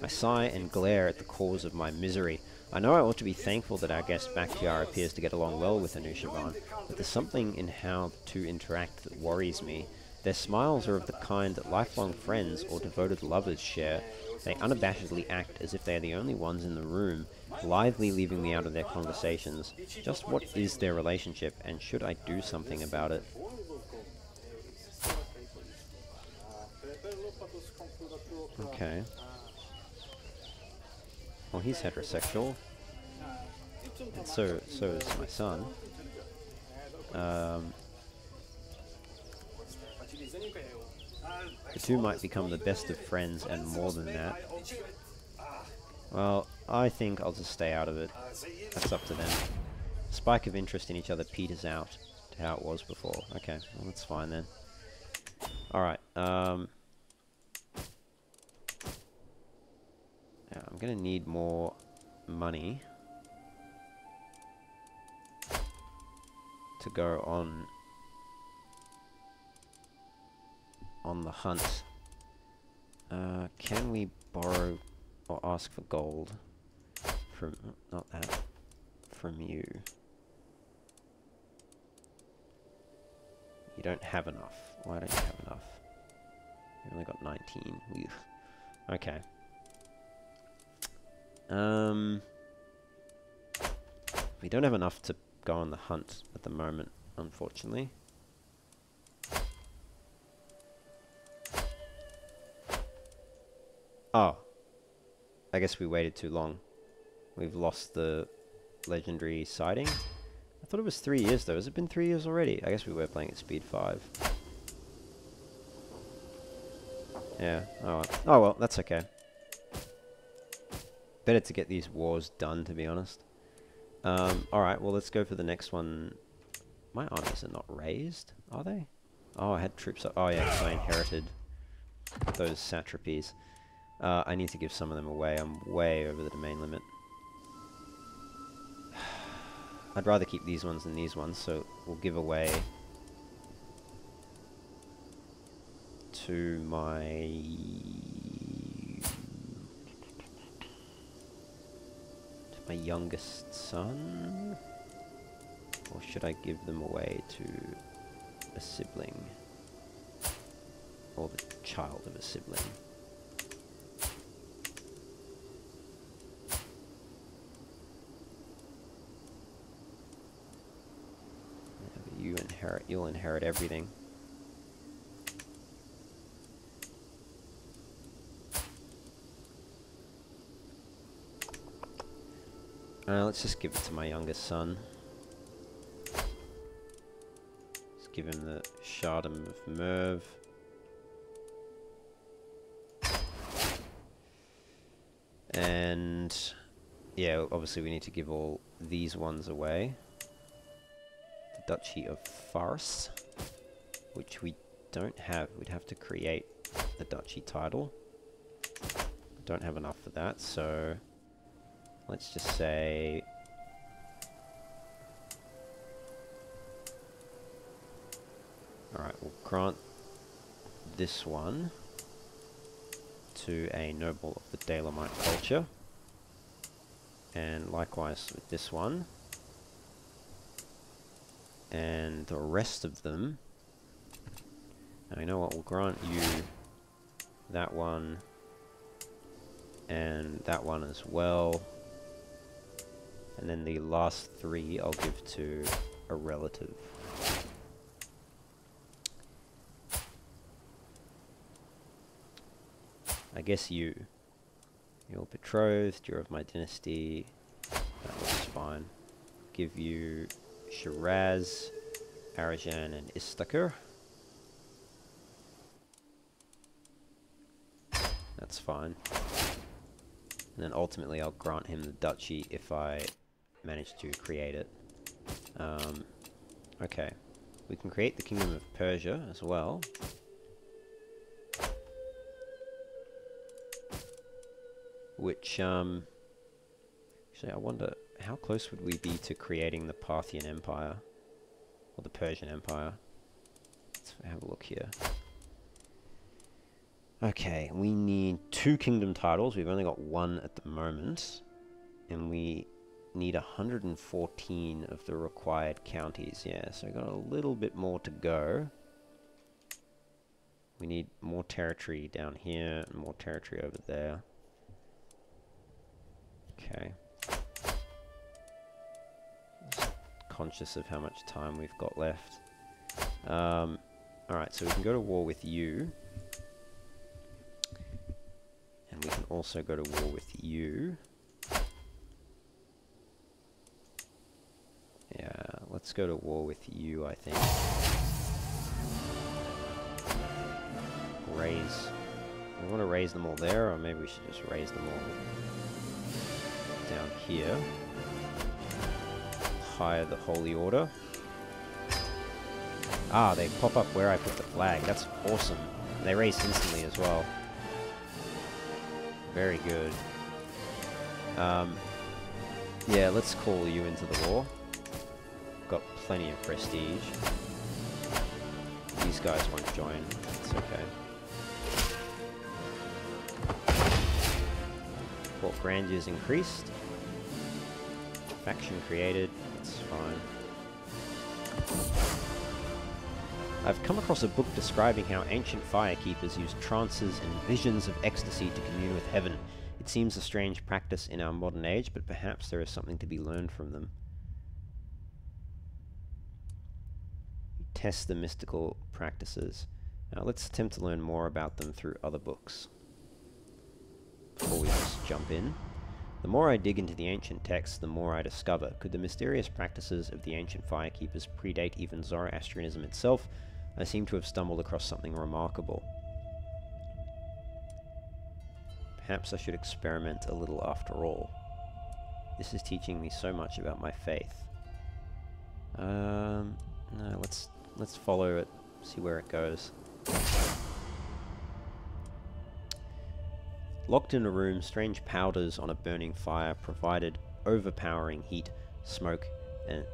I sigh and glare at the cause of my misery. I know I ought to be thankful that our guest Bakhtiar appears to get along well with Anushirvan, but there's something in how the two interact that worries me. Their smiles are of the kind that lifelong friends or devoted lovers share. They unabashedly act as if they are the only ones in the room, blithely leaving me out of their conversations. Just what is their relationship, and should I do something about it? Okay. Well, he's heterosexual. And so is my son. The two might become the best of friends and more than that. Well, I think I'll just stay out of it. That's up to them. Spike of interest in each other peters out to how it was before. Okay, well that's fine then. Alright, yeah, I'm gonna need more money to go on the hunt. Can we borrow or ask for gold from, not that, from you? You don't have enough. Why don't you have enough? You only got 19. Ugh. Okay. We don't have enough to go on the hunt at the moment, unfortunately. Oh. I guess we waited too long. We've lost the legendary sighting. I thought it was 3 years though. Has it been 3 years already? I guess we were playing at speed 5. Yeah. Oh well, that's okay. Better to get these wars done, to be honest. Alright, well let's go for the next one. My armies are not raised, are they? Oh, I had troops up. Oh yeah, because I inherited those satrapies. I need to give some of them away. I'm way over the domain limit. I'd rather keep these ones than these ones, so we'll give away to my youngest son, or should I give them away to a sibling, or the child of a sibling? You'll inherit everything. Let's just give it to my youngest son. Let's give him the Shardom of Merv. And yeah, obviously we need to give all these ones away. The Duchy of Fars, which we don't have. We'd have to create the duchy title. Don't have enough for that, so let's just say alright, we'll grant this one to a noble of the Dalamite culture, and likewise with this one, and the rest of them. Now you know what, we'll grant you that one and that one as well, and then the last 3 I'll give to a relative. I guess you're betrothed, you're of my dynasty, that looks fine. Give you Shiraz, Arajan and Istakhr. That's fine. And then ultimately I'll grant him the duchy if I manage to create it. Okay. We can create the Kingdom of Persia as well. Which, actually I wonder how close would we be to creating the Parthian Empire? Or the Persian Empire? Let's have a look here. Okay, we need 2 kingdom titles. We've only got 1 at the moment. And we need 114 of the required counties. Yeah, so we've got a little bit more to go. We need more territory down here and more territory over there. Okay. Just conscious of how much time we've got left. Alright, so we can go to war with you. And we can also go to war with you. Yeah, let's go to war with you, I think. Raise. We want to raise them all there, or maybe we should just raise them all down here. Hire the Holy Order. Ah, they pop up where I put the flag. That's awesome. They raise instantly as well. Very good. Yeah, let's call you into the war. Got plenty of prestige. These guys won't join. It's okay. Court grandeur's increased. Faction created. That's fine. I've come across a book describing how ancient firekeepers used trances and visions of ecstasy to commune with heaven. It seems a strange practice in our modern age, but perhaps there is something to be learned from them. Test the mystical practices. Now let's attempt to learn more about them through other books. Before we just jump in. The more I dig into the ancient texts, the more I discover. Could the mysterious practices of the ancient firekeepers predate even Zoroastrianism itself? I seem to have stumbled across something remarkable. Perhaps I should experiment a little after all. This is teaching me so much about my faith. No, let's follow it, see where it goes. Locked in a room, strange powders on a burning fire provided overpowering heat, smoke, and...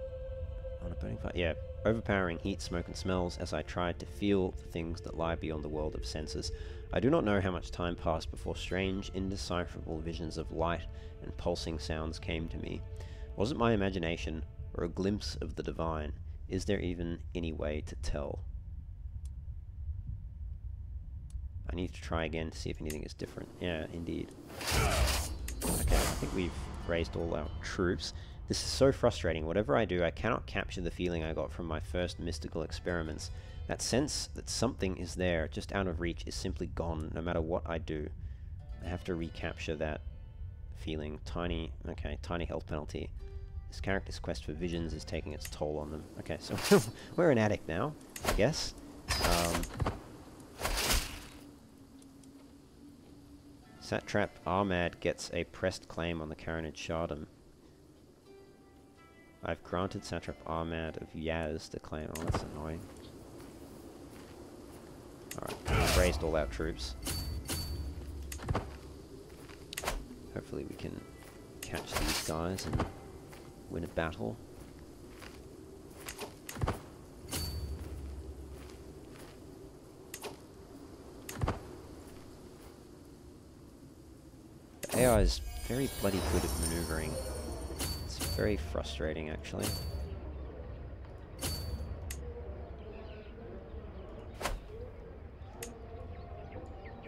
on a burning fire? Yeah, overpowering heat, smoke, and smells as I tried to feel the things that lie beyond the world of senses. I do not know how much time passed before strange, indecipherable visions of light and pulsing sounds came to me. Was it my imagination, or a glimpse of the divine? Is there even any way to tell? I need to try again to see if anything is different. Yeah, indeed. Okay, I think we've raised all our troops. This is so frustrating. Whatever I do, I cannot capture the feeling I got from my first mystical experiments. That sense that something is there, just out of reach, is simply gone, no matter what I do. I have to recapture that feeling. Tiny health penalty. This character's quest for visions is taking its toll on them. Okay, so we're an addict now, I guess. Satrap Ahmad gets a pressed claim on the Karenid Shardom. I've granted Satrap Ahmad of Yaz the claim. Oh, that's annoying. Alright, we've raised all our troops. Hopefully we can catch these guys and win a battle. The AI is very bloody good at maneuvering. It's very frustrating, actually.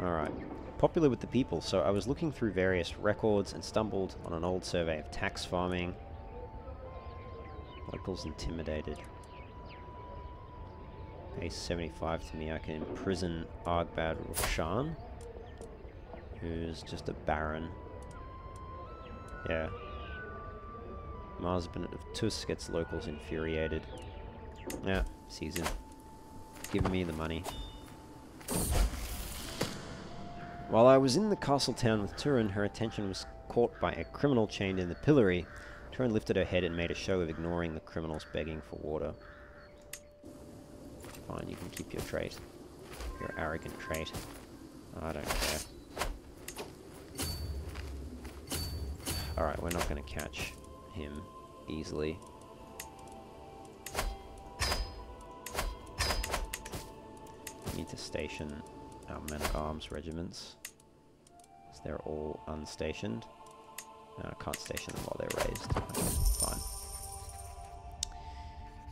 Alright. Popular with the people, so I was looking through various records and stumbled on an old survey of tax farming. Locals intimidated. Pay 75 to me. I can imprison Argbad Roshan, who's just a baron. Yeah. Marsbin of Tus gets locals infuriated. Yeah, sees him. Giving me the money. While I was in the castle town with Turin, her attention was caught by a criminal chained in the pillory. Turin lifted her head and made a show of ignoring the criminals begging for water. Fine, you can keep your trait. Your arrogant trait. I don't care. Alright, we're not going to catch him easily. Need to station our men-at-arms regiments, as they're all unstationed. No, I can't station them while they're raised. Okay, fine.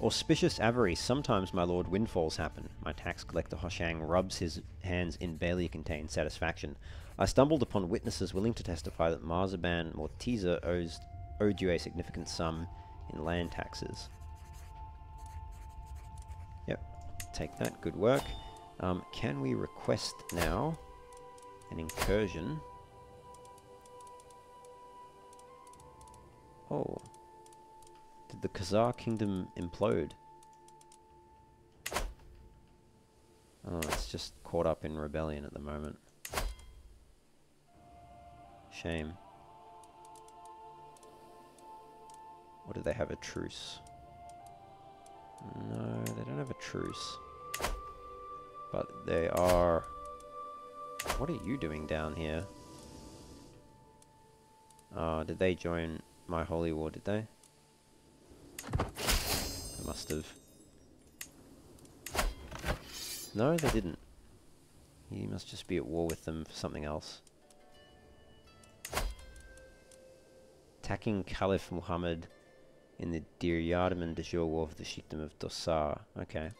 Auspicious avarice. Sometimes, my lord, windfalls happen. My tax collector Hoshang rubs his hands in barely contained satisfaction. I stumbled upon witnesses willing to testify that Marzaban Mortiza owed you a significant sum in land taxes. Yep, take that. Good work. Can we request now an incursion? Oh. Did the Khazar kingdom implode? Oh, it's just caught up in rebellion at the moment. Shame. Or do they have a truce? No, they don't have a truce. But they are... What are you doing down here? Did they join my holy war, did they? They must have. No, they didn't. He must just be at war with them for something else. Attacking Caliph Muhammad in the Dir Yardaman de Jour War for the Sheikhdom of Dosar. Okay.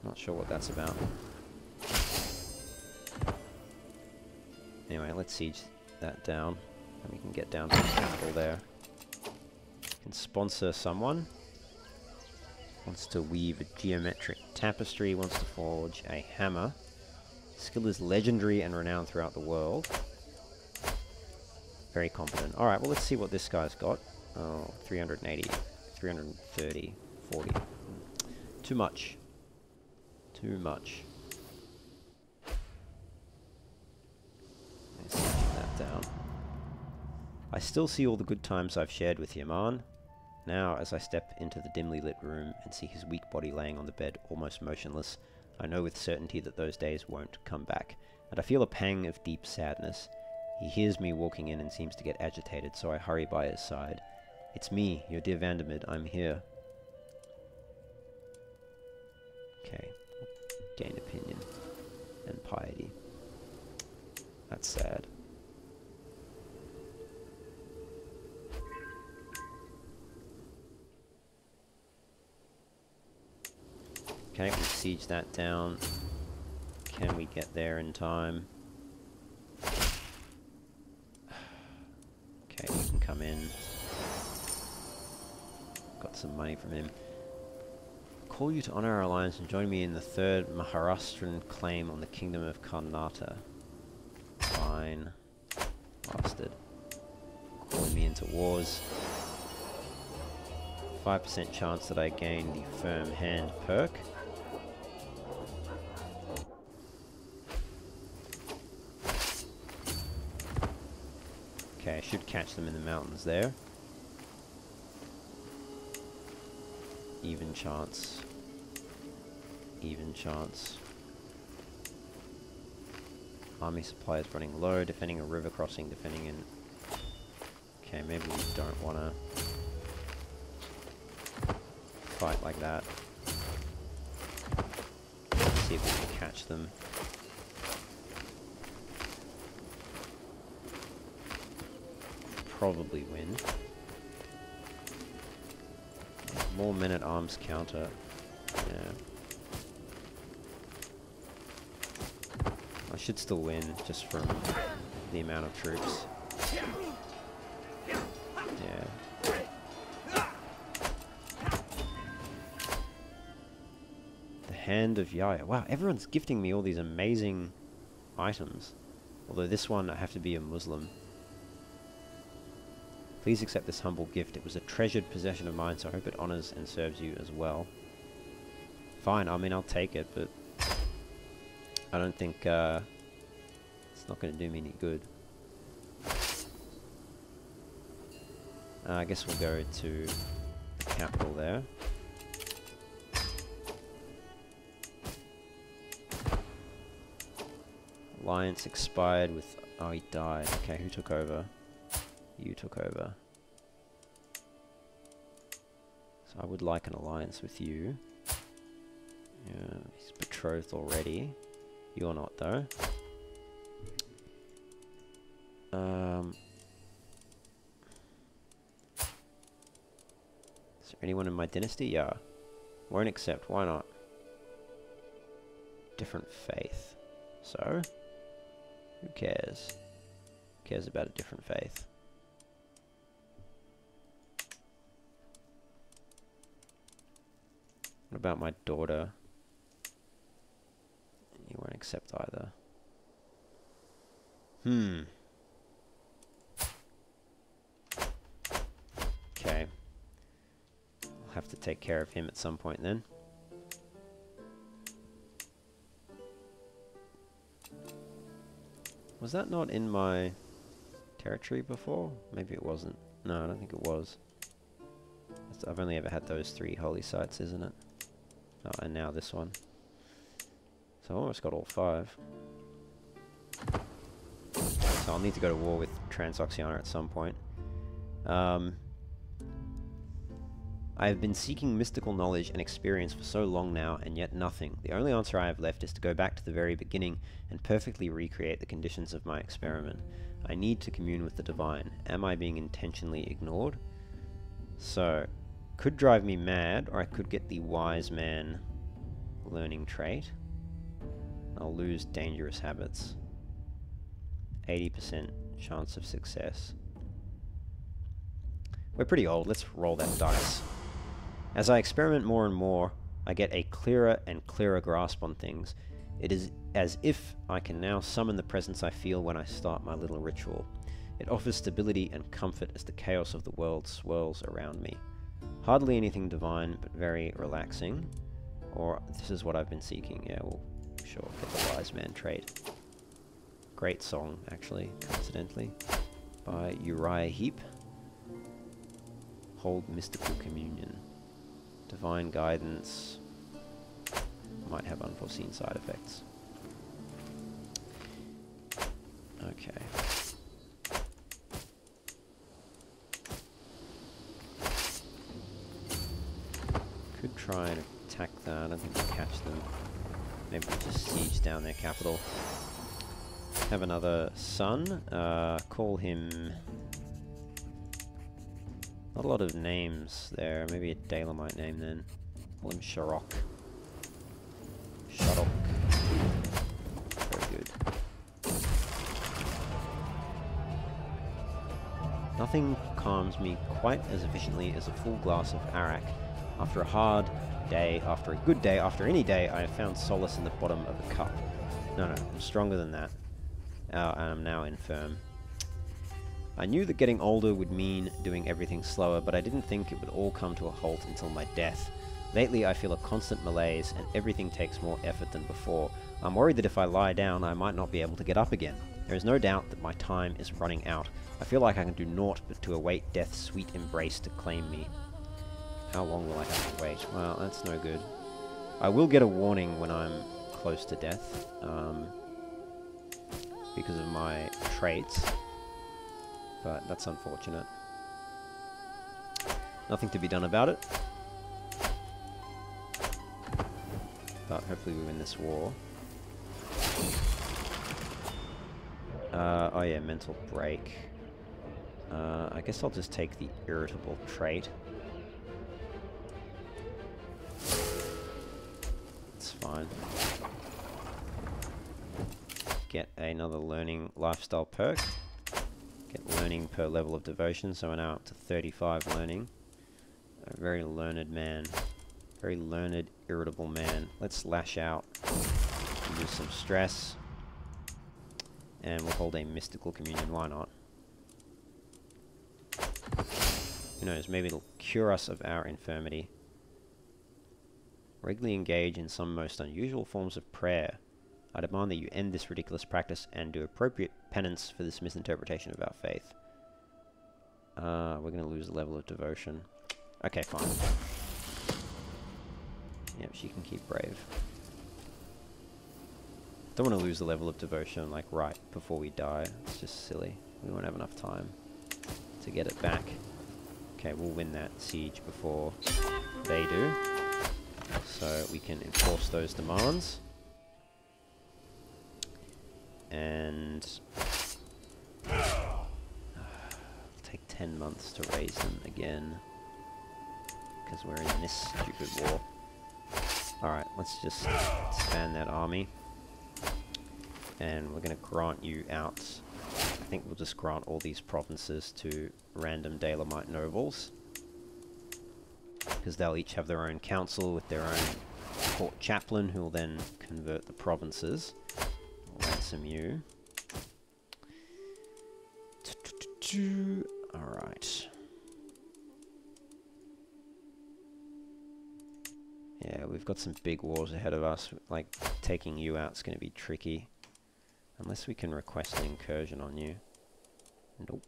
Not sure what that's about. Anyway, let's siege that down. And we can get down to the capital there. Can sponsor someone. Wants to weave a geometric tapestry. Wants to forge a hammer. Skill is legendary and renowned throughout the world. Very competent. Alright, well let's see what this guy's got. Oh, 380, 330, 40. Too much. Too much. Let's get that down. I still see all the good times I've shared with Yaman. Now, as I step into the dimly lit room and see his weak body laying on the bed, almost motionless, I know with certainty that those days won't come back, and I feel a pang of deep sadness. He hears me walking in and seems to get agitated, so I hurry by his side. It's me, your dear Vandermid, I'm here. Okay. Gain opinion and piety. That's sad. Okay, we siege that down. Can we get there in time? Okay, we can come in. Got some money from him. Call you to honor our alliance and join me in the third Maharashtrian claim on the kingdom of Karnataka. Fine. Bastard. Calling me into wars. 5% chance that I gain the firm hand perk. Okay, I should catch them in the mountains there. Even chance. Even chance. Army supply is running low, defending a river crossing, defending in... Okay, maybe we don't want to fight like that. Let's see if we can catch them. Probably win. More men-at-arms counter. Yeah. I should still win, just from the amount of troops. Yeah. The Hand of Yaya. Wow, everyone's gifting me all these amazing items. Although this one, I have to be a Muslim. Please accept this humble gift. It was a treasured possession of mine, so I hope it honors and serves you as well. Fine, I mean, I'll take it, but I don't think it's not going to do me any good. I guess we'll go to the capital there. Alliance expired with... Oh, he died. Okay, who took over? you took over. So I would like an alliance with you. Yeah, he's betrothed already. You're not, though. Is there anyone in my dynasty? Yeah. Won't accept. Why not? Different faith. So? Who cares? Who cares about a different faith? What about my daughter? You won't accept either. Okay. I'll have to take care of him at some point then. Was that not in my territory before? Maybe it wasn't. No, I don't think it was. I've only ever had those 3 holy sites, isn't it? Oh, and now this one. So I almost got all 5. So I'll need to go to war with Transoxiana at some point. I have been seeking mystical knowledge and experience for so long now, and yet nothing. The only answer I have left is to go back to the very beginning and perfectly recreate the conditions of my experiment. I need to commune with the divine. Am I being intentionally ignored? So, could drive me mad, or I could get the wise man learning trait. I'll lose dangerous habits. 80% chance of success. We're pretty old, let's roll that dice. As I experiment more and more, I get a clearer and clearer grasp on things. It is as if I can now summon the presence I feel when I start my little ritual. It offers stability and comfort as the chaos of the world swirls around me. Hardly anything divine, but very relaxing. Or, this is what I've been seeking. Yeah, we'll sure get the wise man trait. Great song, actually, coincidentally, by Uriah Heep. Hold mystical communion. Divine guidance might have unforeseen side effects. Okay. Could try and attack that. I don't think we'll catch them. Maybe we'll just siege down their capital. Have another son. Call him... Not a lot of names there. Maybe a Dalamite name then. Call him Sharok. Sharok. Very good. Nothing calms me quite as efficiently as a full glass of arak. After a hard day, after a good day, after any day, I have found solace in the bottom of a cup. No, I'm stronger than that. And I'm now infirm. I knew that getting older would mean doing everything slower, but I didn't think it would all come to a halt until my death. Lately, I feel a constant malaise, and everything takes more effort than before. I'm worried that if I lie down, I might not be able to get up again. There is no doubt that my time is running out. I feel like I can do naught but to await death's sweet embrace to claim me. How long will I have to wait? Well, that's no good. I will get a warning when I'm close to death, because of my traits. But that's unfortunate. Nothing to be done about it. But hopefully we win this war. Oh yeah, mental break. I guess I'll just take the irritable trait. It's fine. Get another learning lifestyle perk. Get learning per level of devotion, so we're now up to 35 learning. A very learned man. Very learned, irritable man. Let's lash out. Use some stress. And we'll hold a mystical communion, why not? Who knows, maybe it'll cure us of our infirmity. Regularly engage in some most unusual forms of prayer. I demand that you end this ridiculous practice and do appropriate penance for this misinterpretation of our faith. We're going to lose a level of devotion. Okay, fine. Yep, she can keep brave. Don't want to lose the level of devotion, like, right before we die. It's just silly. We won't have enough time. to get it back. Okay, we'll win that siege before they do, so we can enforce those demands. And take 10 months to raise them again, because we're in this stupid war. Alright, let's just expand that army. And we're going to grant you out. I think we'll just grant all these provinces to random Dalamite nobles, because they'll each have their own council with their own court chaplain, who will then convert the provinces. Ransom you. Alright. Yeah, we've got some big wars ahead of us. Like, taking you out's going to be tricky. Unless we can request an incursion on you. Nope.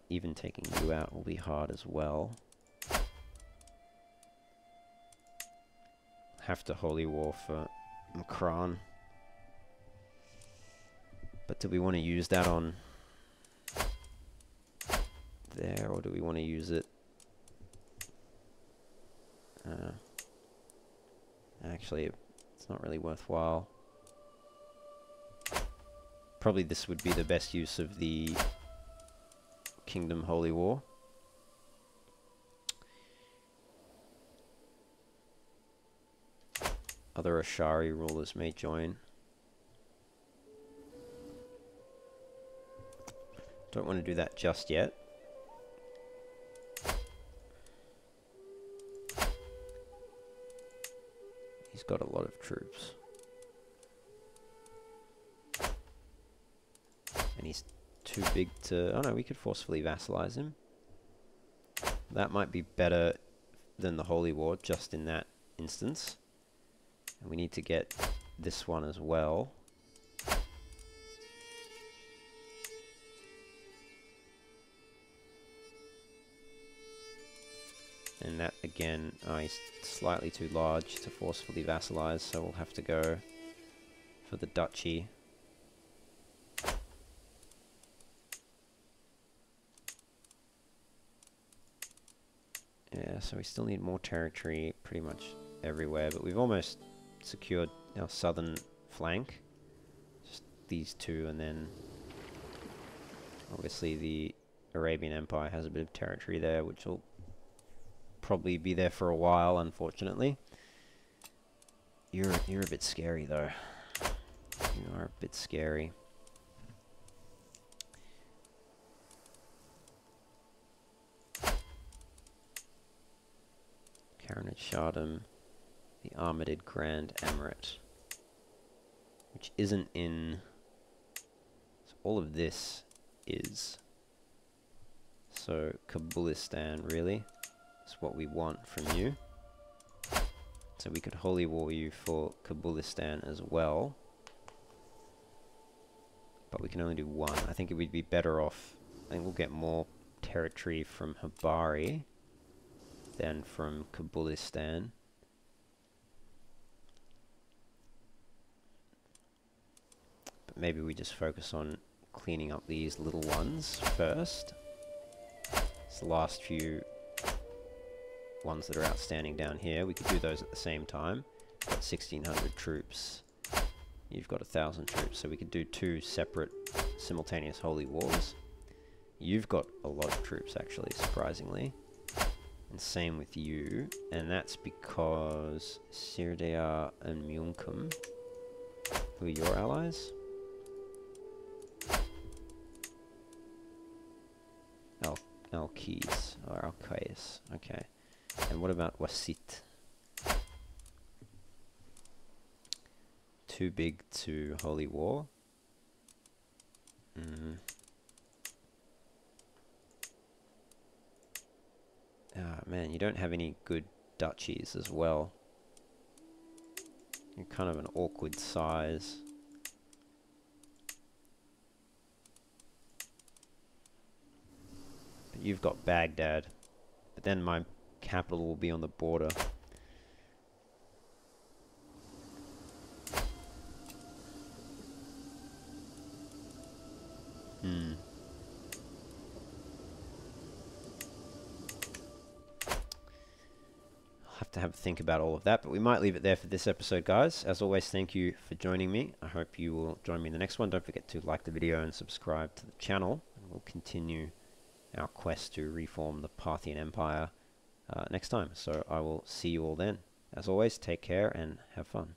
Even taking you out will be hard as well. Have to holy war for Mkran. But do we want to use that on there, or do we want to use it? Actually, it's not really worthwhile. Probably this would be the best use of the Kingdom Holy War. Other Ashari rulers may join. Don't want to do that just yet. He's got a lot of troops. And he's too big to... Oh no, we could forcefully vassalize him. That might be better than the Holy War, just in that instance. And we need to get this one as well. And that, again, he's slightly too large to forcefully vassalize, so we'll have to go for the duchy. Yeah, so we still need more territory pretty much everywhere, but we've almost secured our southern flank. Just these two, and then obviously the Arabian Empire has a bit of territory there, which will probably be there for a while, unfortunately. You're a bit scary though. You are a bit scary. Karenid Shardam, the Armadid Grand Emirate, which isn't in... So all of this is. So Kabulistan, really, is what we want from you. So we could holy war you for Kabulistan as well. But we can only do one. I think it would be better off... I think we'll get more territory from Habari than from Kabulistan. But maybe we just focus on cleaning up these little ones first. It's the last few ones that are outstanding down here. We could do those at the same time. Got 1,600 troops. You've got 1,000 troops, so we could do two separate simultaneous holy wars. You've got a lot of troops, actually, surprisingly. And same with you, and that's because Sirdea and Myunkum, who are your allies? Al-Qais, or Al-Qais, okay. And what about Wasit? Too big to holy war? Ah, man, you don't have any good duchies as well. You're kind of an awkward size. But you've got Baghdad. But then my capital will be on the border. have to have a think about all of that, but we might leave it there for this episode, guys. As always, thank you for joining me. I hope you will join me in the next one. Don't forget to like the video and subscribe to the channel, and we'll continue our quest to reform the Parthian Empire next time. So I will see you all then. As always, take care and have fun.